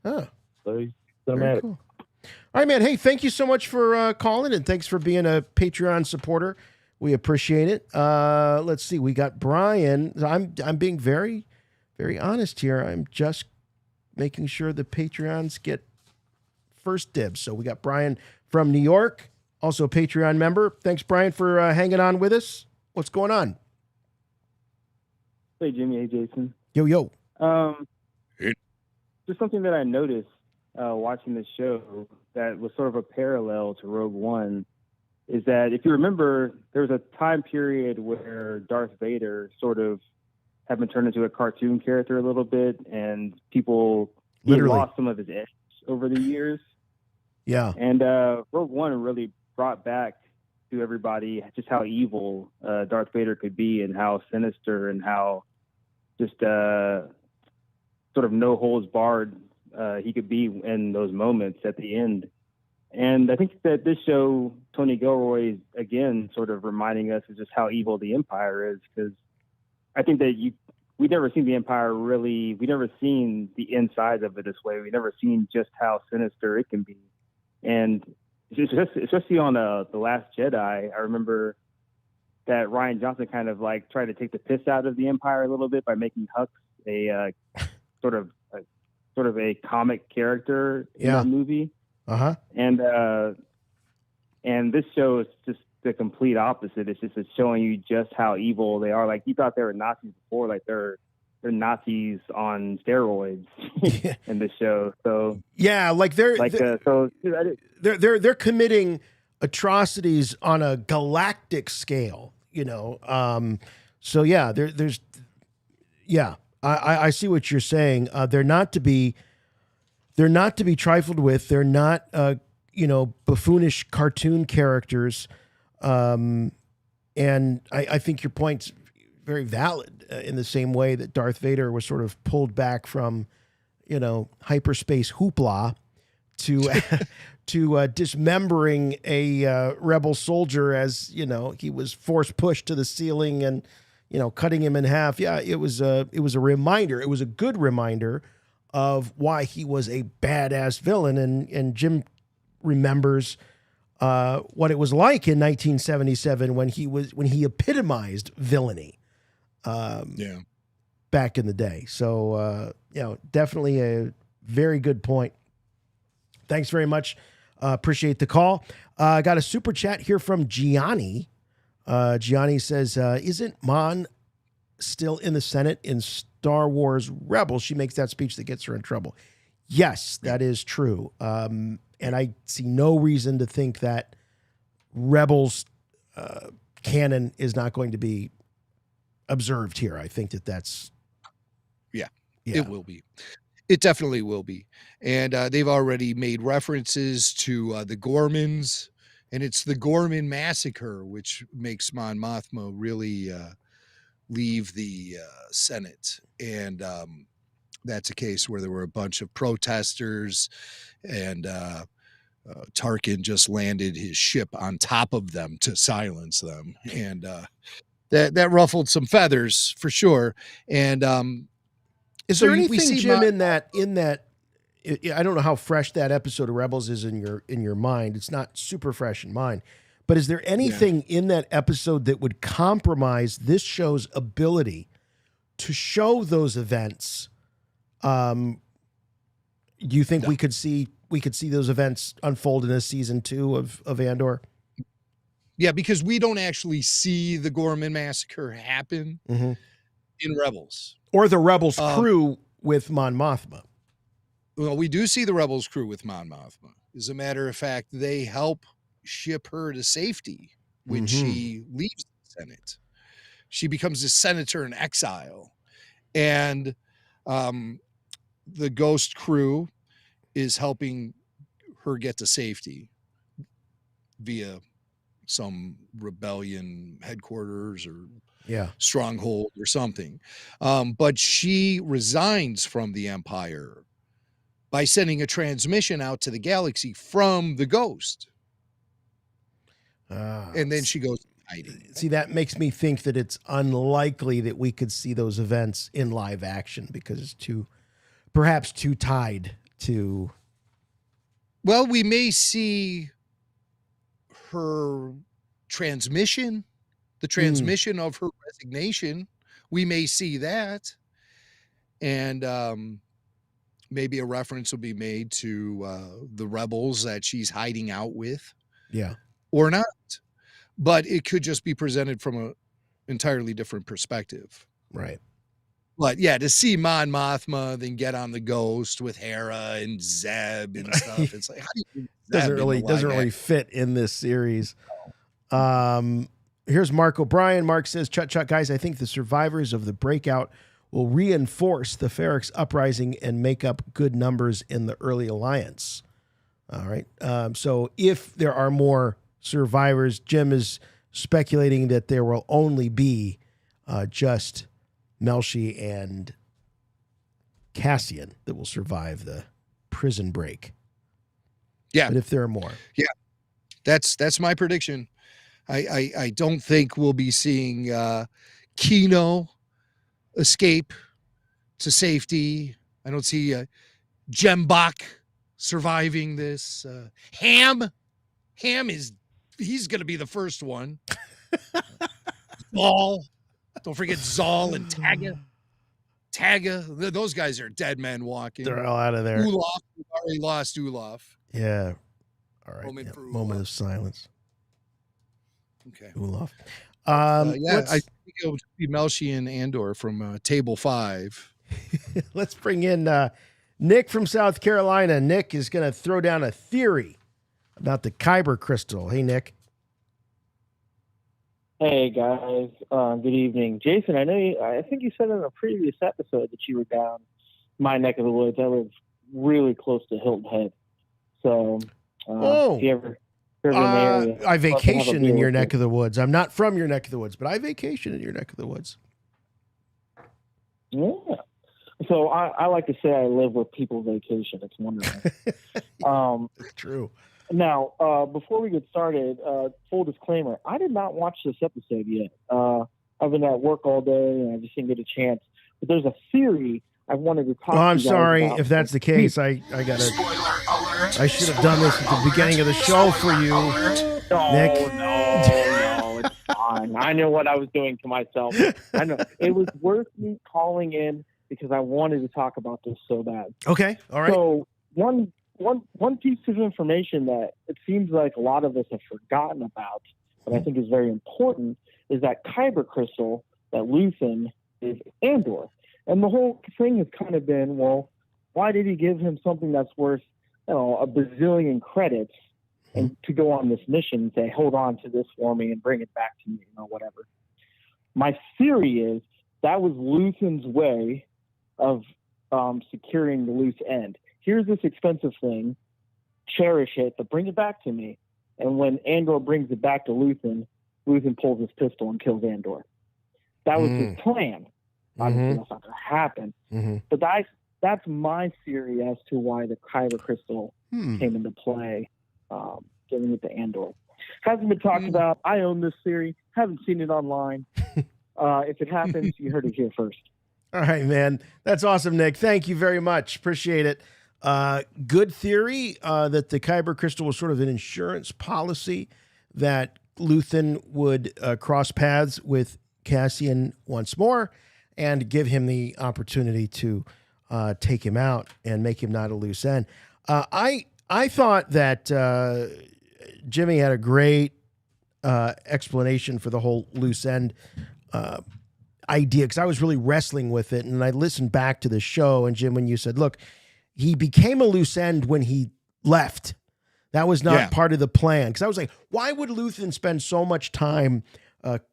Oh. So he's cinematic. Cool. All right, man. Hey, thank you so much for calling, and thanks for being a Patreon supporter. We appreciate it. Let's see. We got Brian. I'm being very, very honest here. I'm just making sure the Patreons get first dibs. So we got Brian from New York, also a Patreon member. Thanks, Brian, for hanging on with us. What's going on? Hey, Jimmy. Hey, Jason. Yo. Just something that I noticed watching this show that was sort of a parallel to Rogue One is that if you remember, there was a time period where Darth Vader sort of had been turned into a cartoon character a little bit, and people lost some of his edge over the years. Yeah. And Rogue One really brought back to everybody just how evil Darth Vader could be, and how sinister, and how just sort of no holds barred he could be in those moments at the end. And I think that this show, Tony Gilroy, is again sort of reminding us of just how evil the Empire is, because I think that we've never seen the Empire really, we've never seen the insides of it this way. We've never seen just how sinister it can be. And especially on The Last Jedi, I remember that Rian Johnson kind of like tried to take the piss out of the Empire a little bit by making Hux a sort of a comic character in the movie. And this show is just the complete opposite. It's showing you just how evil they are. Like, you thought they were Nazis before, like they're Nazis on steroids in this show. So yeah, like they're committing atrocities on a galactic scale, you know. So yeah, there's I see what you're saying. They're not to be trifled with. They're not, buffoonish cartoon characters. And I think your point's very valid in the same way that Darth Vader was sort of pulled back from, hyperspace hoopla to dismembering a rebel soldier as, he was force pushed to the ceiling and, cutting him in half. Yeah, it was a reminder. It was a good reminder of why he was a badass villain. And Jim remembers what it was like in 1977 when he epitomized villainy. Back in the day. So, definitely a very good point. Thanks very much. Appreciate the call. I got a super chat here from Gianni. Gianni says, isn't Mon still in the Senate in Star Wars Rebels? She makes that speech that gets her in trouble. Yes, that is true. And I see no reason to think that Rebels canon is not going to be observed here. I think that's... Yeah, it will be. It definitely will be. And they've already made references to the Gormans, and it's the Gorman massacre, which makes Mon Mothma really leave the Senate. And that's a case where there were a bunch of protesters, and Tarkin just landed his ship on top of them to silence them. And that ruffled some feathers for sure. And is there anything, Jim, in that I don't know how fresh that episode of Rebels is in your mind. It's not super fresh in mine. But is there anything in that episode that would compromise this show's ability to show those events? Do you think we could see those events unfold in a season 2 of Andor? Yeah, because we don't actually see the Gorman massacre happen in Rebels. Or the Rebels crew with Mon Mothma. Well, we do see the Rebels crew with Mon Mothma. As a matter of fact, they help ship her to safety when she leaves the Senate. She becomes a senator in exile. And the Ghost crew is helping her get to safety via some rebellion headquarters or stronghold or something. But she resigns from the Empire by sending a transmission out to the galaxy from the Ghost. And then she goes hiding. See, that makes me think that it's unlikely that we could see those events in live action because it's perhaps too tied to. Well, we may see her transmission, the transmission of her resignation. We may see that. And maybe a reference will be made to the rebels that she's hiding out with. Yeah. Or not. But it could just be presented from an entirely different perspective. Right. But yeah, to see Mon Mothma then get on the Ghost with Hera and Zeb and stuff, it's like, how do you doesn't really fit in this series. Here's Mark O'Brien. Mark says, Chut, guys, I think the survivors of the breakout will reinforce the Ferrex uprising and make up good numbers in the early alliance. All right. So if there are more survivors, Jim is speculating that there will only be just Melshi and Cassian that will survive the prison break. Yeah. But if there are more. Yeah. That's my prediction. I don't think we'll be seeing Kino escape to safety. I don't see Jembach surviving this. Ham he's going to be the first one. Zal. Don't forget Zal and Taga. Those guys are dead men walking. They're all out of there. Ulaf. We've already lost Ulaf. Yeah. All right. Moment of silence. Okay. Ulaf. I think it'll be Melshi and Andor from Table 5. Let's bring in Nick from South Carolina. Nick is going to throw down a theory about the Kyber crystal. Hey, Nick. Hey, guys. Good evening. Jason, I think you said in a previous episode that you were down my neck of the woods. I live really close to Hilton Head. So if you ever in the area, I vacation in your neck of the woods. I'm not from your neck of the woods, but I vacation in your neck of the woods. Yeah. So I like to say I live where people vacation. It's wonderful. True. Now, before we get started, full disclaimer, I did not watch this episode yet. I've been at work all day and I just didn't get a chance. But there's a theory I wanted to talk about. I'm sorry if that's the case. I should have done this at the beginning of the show for you, Nick. No, it's fine. I know what I was doing to myself. I know. It was worth me calling in because I wanted to talk about this so bad. Okay, all right. So one piece of information that it seems like a lot of us have forgotten about, but I think is very important, is that Kyber crystal that Luthen is Andor. And the whole thing has kind of been, well, why did he give him something that's worth, a bazillion credits and to go on this mission and say, hold on to this for me and bring it back to me, whatever. My theory is that was Luthen's way of securing the loose end. Here's this expensive thing, cherish it, but bring it back to me. And when Andor brings it back to Luthen, Luthen pulls his pistol and kills Andor. That was his plan. Obviously, that's not going to happen. But that's my theory as to why the Kyber crystal came into play, giving it to Andor. Hasn't been talked about. I own this theory. Haven't seen it online. If it happens, you heard it here first. All right, man. That's awesome, Nick. Thank you very much. Appreciate it. Good theory that the Kyber crystal was sort of an insurance policy that Luthen would cross paths with Cassian once more and give him the opportunity to take him out and make him not a loose end. I thought that Jimmy had a great explanation for the whole loose end. idea, because I was really wrestling with it, and I listened back to the show, and Jim, when you said, look, he became a loose end when he left. That was not part of the plan. Because I was like, why would Luthen spend so much time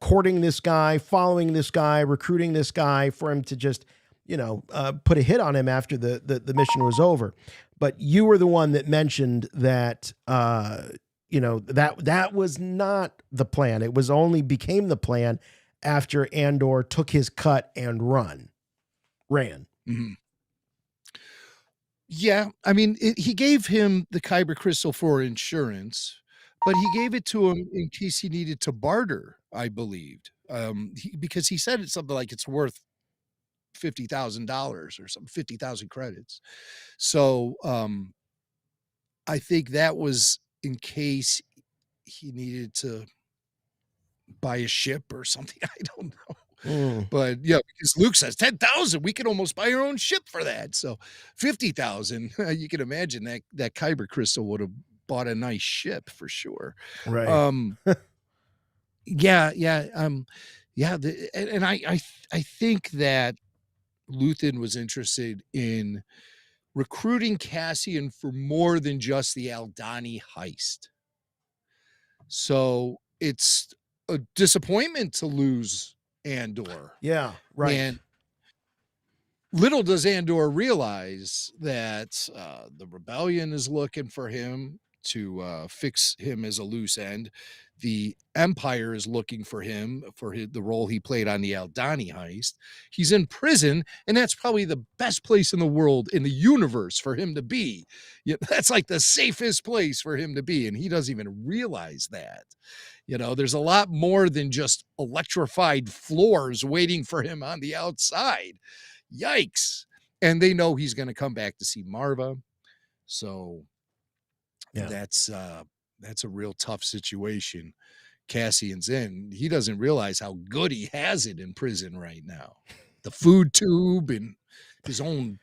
courting this guy, following this guy, recruiting this guy for him to just, put a hit on him after the mission was over? But you were the one that mentioned that, that was not the plan. It was only became the plan after Andor took his cut and ran. Mm-hmm. Yeah, I mean, he gave him the Kyber crystal for insurance, but he gave it to him in case he needed to barter, I believed, because he said it's something like it's worth $50,000 or something, 50,000 credits. So I think that was in case he needed to buy a ship or something. I don't know. But yeah, because Luke says 10,000, we could almost buy our own ship for that. So 50,000, you can imagine that Kyber crystal would have bought a nice ship for sure. Right. And I think that Luthen was interested in recruiting Cassian for more than just the Aldani heist. So it's a disappointment to lose Andor. Yeah, right. And little does Andor realize that the rebellion is looking for him to fix him as a loose end. The Empire is looking for him for the role he played on the Aldani heist. He's in prison, and that's probably the best place in the world, in the universe, for him to be. That's like the safest place for him to be, and he doesn't even realize that. There's a lot more than just electrified floors waiting for him on the outside. Yikes. And they know he's going to come back to see Marva. So that's a real tough situation Cassian's in. He doesn't realize how good he has it in prison right now. The food tube and his own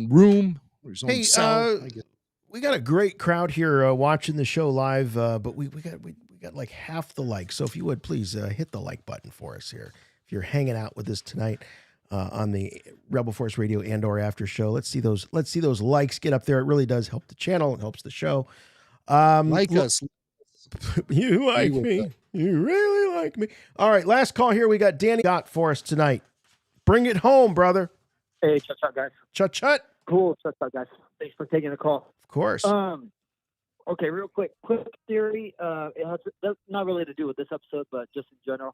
room, or his own cell. We got a great crowd here watching the show live, but we got like half the likes. So if you would please hit the like button for us here. If you're hanging out with us tonight on the Rebel Force Radio Andor After Show, let's see those likes get up there. It really does help the channel. It helps the show. Us. You like me. You really like me. All right, last call here. We got Danny got for us tonight. Bring it home, brother. Hey, chut, guys. Chut. Cool, chut, guys. Thanks for taking the call. Of course. Okay, real quick theory. That's not really to do with this episode, but just in general.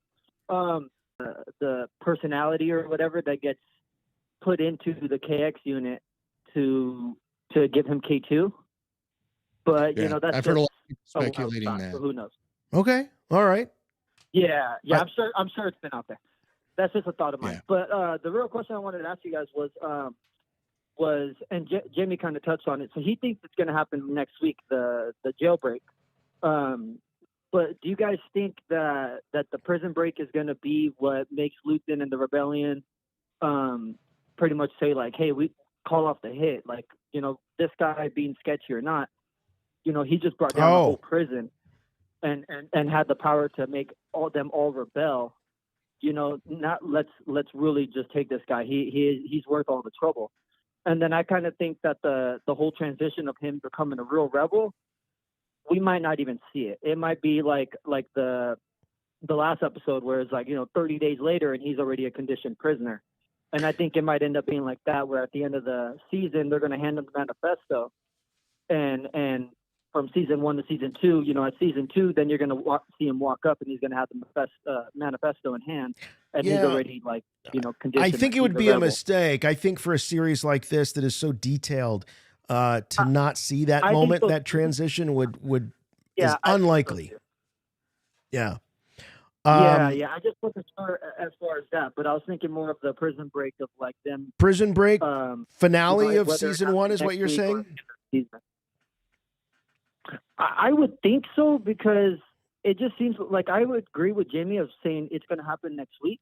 The personality or whatever that gets put into the KX unit to give him K2. But that's I've heard a lot of people speculating that. So who knows? Okay. All right. Yeah. I'm sure it's been out there. That's just a thought of mine. Yeah. But the real question I wanted to ask you guys was and Jamie kind of touched on it. So he thinks it's going to happen next week, the jailbreak. But do you guys think that the prison break is going to be what makes Luthen and the rebellion pretty much say, like, hey, we call off the hit? Like, this guy being sketchy or not, he just brought down the whole prison and had the power to make them all rebel. Not let's really just take this guy. He's worth all the trouble. And then I kind of think that the whole transition of him becoming a real rebel, we might not even see it. It might be like the last episode where it's like, 30 days later and he's already a conditioned prisoner. And I think it might end up being like that, where at the end of the season, they're going to hand him the manifesto. And from season 1 to season 2, at season 2, then you're going to see him walk up and he's going to have the manifesto in hand. And he's already conditioned. I think it would be a mistake. I think for a series like this that is so detailed, to not see that moment, that transition would is unlikely. Yeah. I just wasn't sure as far as that, but I was thinking more of the prison break of like them. Prison break finale of season 1 is what you're saying? I would think so, because it just seems like I would agree with Jamie of saying it's going to happen next week,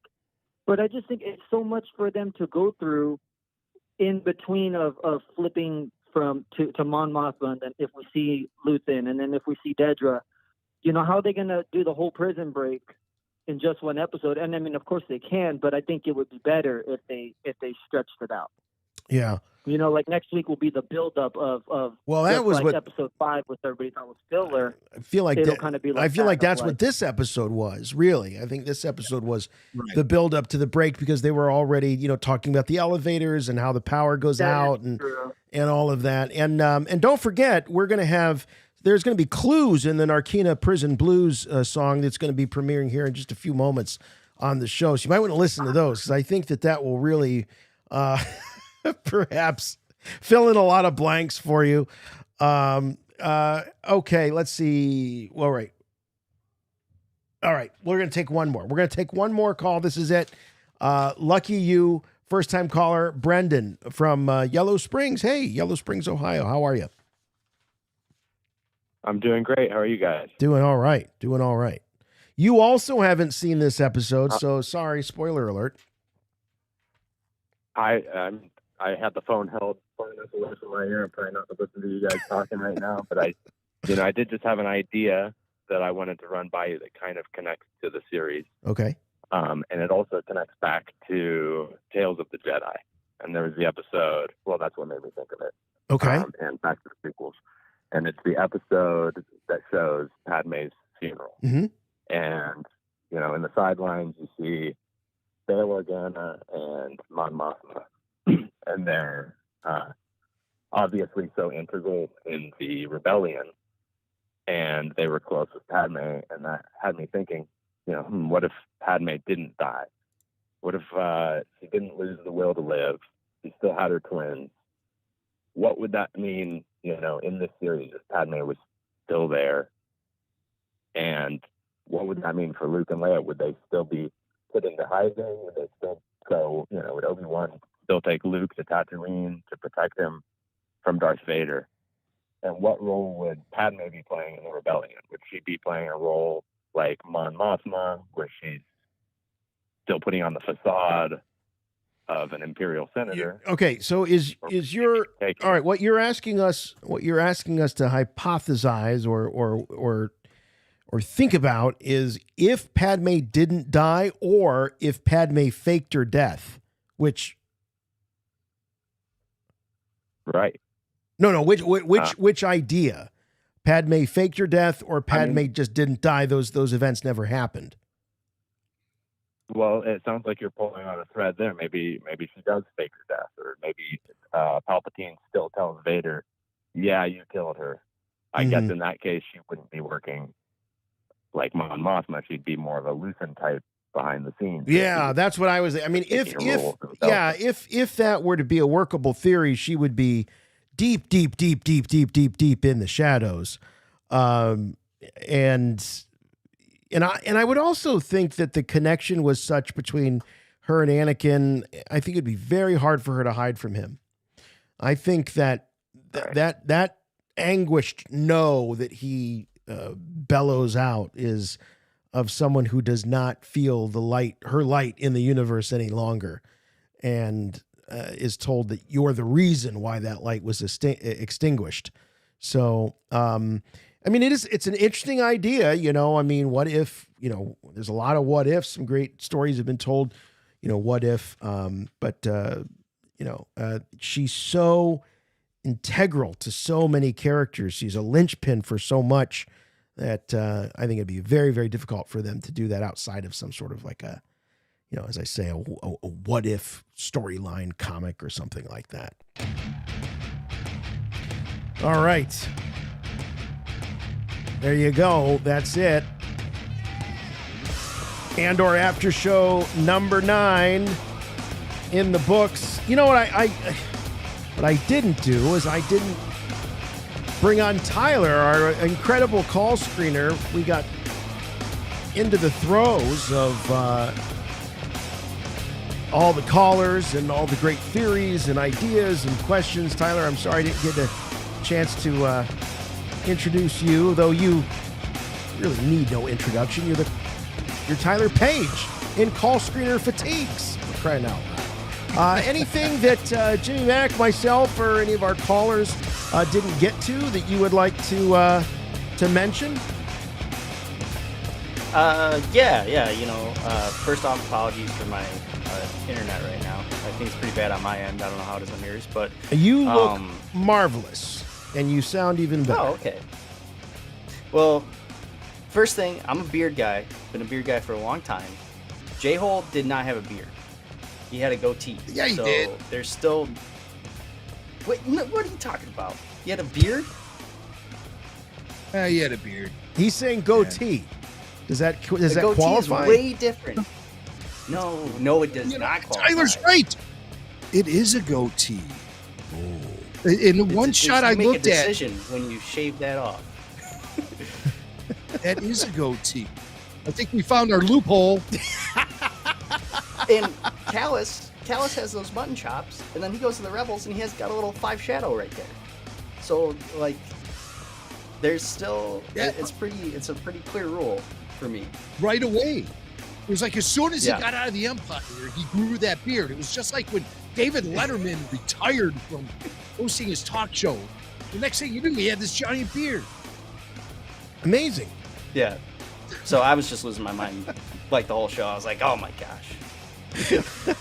but I just think it's so much for them to go through in between of flipping from to Mon Mothma, and then if we see Luthen, and then if we see Dedra, how are they going to do the whole prison break in just one episode. And I mean, of course they can, but I think it would be better if they stretched it out. Yeah. Like next week will be the buildup of well, that was like what episode 5, which everybody thought was filler. I feel like it'll kind of be like I feel like that's like, what this episode was. Really, I think this episode was the buildup to the break, because they were already talking about the elevators and how the power goes out and all of that. And don't forget, there's going to be clues in the Narkina Prison Blues song that's going to be premiering here in just a few moments on the show. So you might want to listen to those, because I think that will really perhaps fill in a lot of blanks for you. Okay, let's see. All right. We're going to take one more. We're going to take one more call. This is it. Lucky you, first time caller, Brendan from Yellow Springs. Hey, Yellow Springs, Ohio. How are you? I'm doing great. How are you guys? Doing all right. You also haven't seen this episode, so sorry, spoiler alert. I had the phone held far enough away from my ear. I'm trying not to listen to you guys talking right now, but I did just have an idea that I wanted to run by you that kind of connects to the series. Okay. And it also connects back to Tales of the Jedi. And there was the episode, well, that's what made me think of it. Okay. And back to the prequels. And it's the episode that shows Padme's funeral. Mm-hmm. And, in the sidelines, you see Bail Organa and Mon Mothma. And they're obviously so integral in the rebellion. And they were close with Padme. And that had me thinking, what if Padme didn't die? What if she didn't lose the will to live? She still had her twins. What would that mean, in this series if Padme was still there? And what would that mean for Luke and Leia? Would they still be put into hiding? Would they still go, would Obi-Wan still take Luke to Tatooine to protect him from Darth Vader? And what role would Padme be playing in the rebellion? Would she be playing a role like Mon Mothma, where she's still putting on the facade of an imperial senator? Okay, so is your all right? What you're asking us to hypothesize or think about is if Padme didn't die, or if Padme faked her death, which right? No. Which idea? Padme faked her death, or Padme just didn't die? Those events never happened. Well, it sounds like you're pulling on a thread there. Maybe she does fake her death, or maybe Palpatine still tells Vader, "Yeah, you killed her." I guess in that case, she wouldn't be working like Mon Mothma. She'd be more of a Luthen type behind the scenes. Yeah, that's what I was. I mean, if that were to be a workable theory, she would be deep in the shadows, and I would also think that the connection was such between her and Anakin. I think it'd be very hard for her to hide from him. I think that anguished no that he bellows out is of someone who does not feel her light in the universe any longer, and is told that you're the reason why that light was extinguished. So, it's an interesting idea, what if, there's a lot of what ifs. Some great stories have been told, what if, she's so integral to so many characters. She's a linchpin for so much that I think it'd be very, very difficult for them to do that outside of some sort of like a, as I say, a what if storyline comic or something like that. All right. There you go. That's it. Andor After Show number 9 in the books. You know what I didn't do is I didn't bring on Tyler, our incredible call screener. We got into the throes of all the callers and all the great theories and ideas and questions. Tyler, I'm sorry I didn't get a chance to introduce you, though you really need no introduction. You're Tyler Page in call screener fatigues, for crying out loud. Anything that Jimmy Mack, myself, or any of our callers didn't get to that you would like to mention? Yeah. First off, apologies for my internet right now. I think it's pretty bad on my end. I don't know how it is on yours, but you look marvelous, and you sound even better. Oh, okay. Well, first thing, I'm a beard guy. Been a beard guy for a long time. J-Hole did not have a beard. He had a goatee. Yeah, he did. There's still. Wait, what are you talking about? He had a beard? He had a beard. He's saying goatee. Does that goatee qualify? Is way different. No, it does not qualify. Tyler's right. It is a goatee. Oh. In the one shot I looked at, make a decision when you shave that off. That is a goatee. I think we found our loophole. And Callus has those mutton chops, and then he goes to the Rebels, and he has got a little 5 shadow right there. So like, there's still it's a pretty clear rule for me. Right away. It was like as soon as he got out of the Empire, he grew that beard. It was just like when David Letterman retired from hosting his talk show. The next thing you knew, he had this giant beard. Amazing. Yeah. So I was just losing my mind like the whole show. I was like, oh my gosh.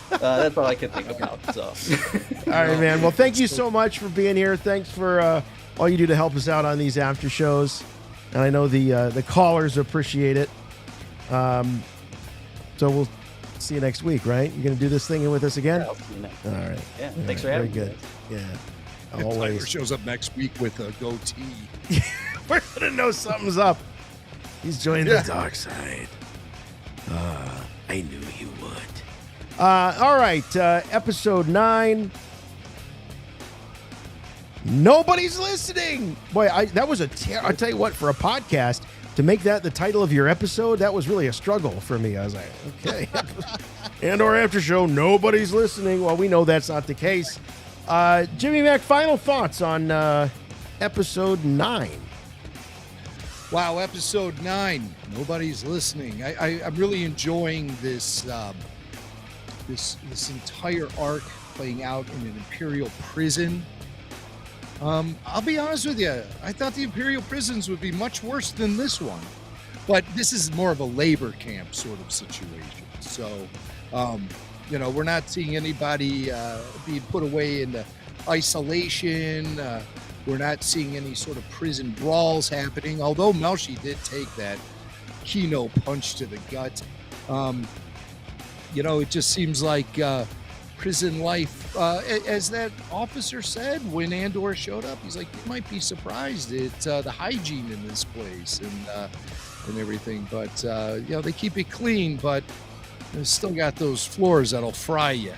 That's all I could think about. So. All right, man. Well, thank you so much for being here. Thanks for all you do to help us out on these after shows. And I know the callers appreciate it. So we'll see you next week, right? You're going to do this thing with us again? Yeah, I'll see you next week. All right. Yeah, thanks for having me. Very good. Yeah. Always. Tyler shows up next week with a goatee. We're going to know something's up. He's joining the dark side. I knew you would. All right. Episode 9. Nobody's listening. Boy, that was I'll tell you what, for a podcast, to make that the title of your episode, that was really a struggle for me. I was like, okay. Andor After Show, nobody's listening. Well, we know that's not the case. Jimmy Mac, final thoughts on episode 9. Wow, episode 9. Nobody's listening. I'm really enjoying this this entire arc playing out in an Imperial prison. I'll be honest with you. I thought the Imperial prisons would be much worse than this one, but this is more of a labor camp sort of situation. So, we're not seeing anybody being put away into isolation. We're not seeing any sort of prison brawls happening, although Melshi did take that Kino punch to the gut. It just seems like prison life, as that officer said when Andor showed up, he's like, you might be surprised at the hygiene in this place and everything. But, they keep it clean, but they still got those floors that'll fry you.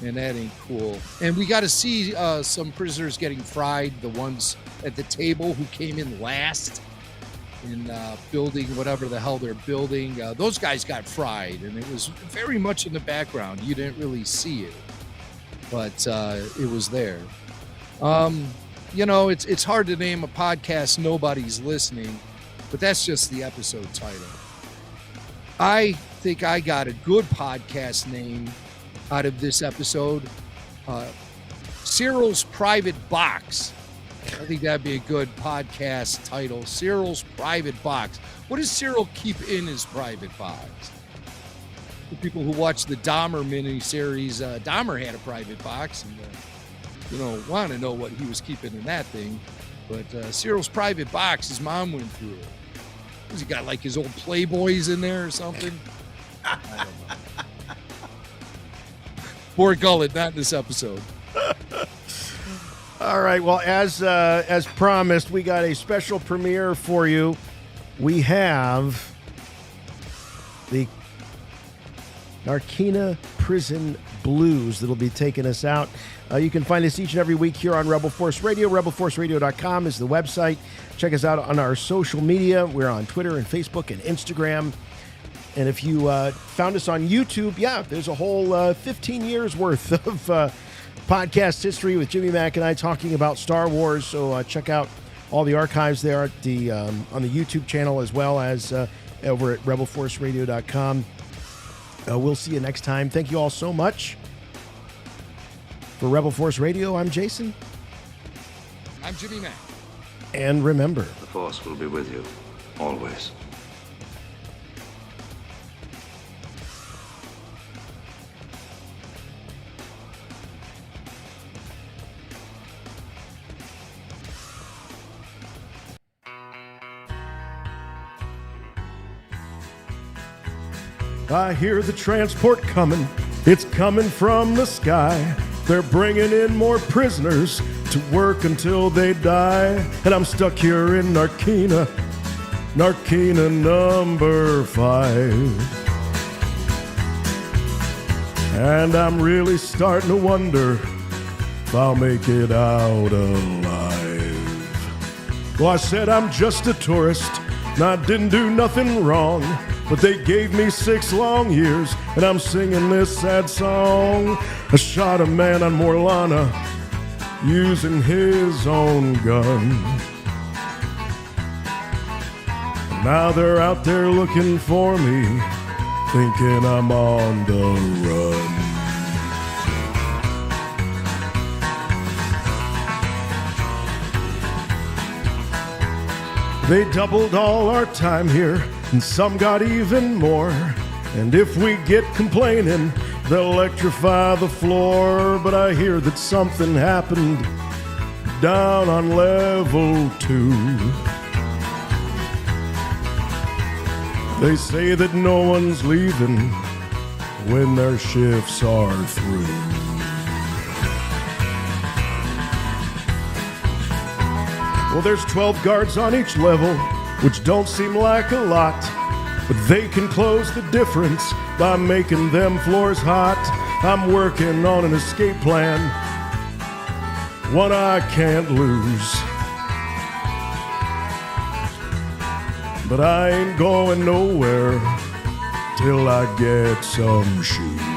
And that ain't cool. And we got to see some prisoners getting fried, the ones at the table who came in last in building whatever the hell they're building. Those guys got fried, and it was very much in the background. You didn't really see it, but it was there. It's hard to name a podcast nobody's listening, but that's just the episode title. I think I got a good podcast name out of this episode. Cyril's Private Box. I think that'd be a good podcast title. Cyril's Private Box. What does Cyril keep in his private box? The people who watch the Dahmer miniseries, Dahmer had a private box, and want to know what he was keeping in that thing. But Cyril's Private Box, his mom went through it. Has he got like his old Playboys in there or something? I don't know. More gullet, not in this episode. All right. Well, as promised, we got a special premiere for you. We have the Narkina Prison Blues that'll be taking us out. You can find us each and every week here on Rebel Force Radio. RebelForceRadio.com is the website. Check us out on our social media. We're on Twitter and Facebook and Instagram. And if you found us on YouTube, there's a whole 15 years worth of podcast history with Jimmy Mac and I talking about Star Wars. So check out all the archives there at the on the YouTube channel, as well as over at RebelForceRadio.com. We'll see you next time. Thank you all so much. For Rebel Force Radio, I'm Jason. I'm Jimmy Mac. And remember, the Force will be with you, always. I hear the transport coming. It's coming from the sky. They're bringing in more prisoners to work until they die. And I'm stuck here in Narkina number 5. And I'm really starting to wonder if I'll make it out alive. Well, I said I'm just a tourist, and I didn't do nothing wrong. But they gave me 6 long years, and I'm singing this sad song. I shot a man on Morlana using his own gun. Now they're out there looking for me, thinking I'm on the run. They doubled all our time here, and some got even more. And if we get complaining, they'll electrify the floor. But I hear that something happened down on level 2. They say that no one's leaving when their shifts are through. Well, there's 12 guards on each level, which don't seem like a lot, but they can close the difference by making them floors hot. I'm working on an escape plan, one I can't lose. But I ain't going nowhere till I get some shoes.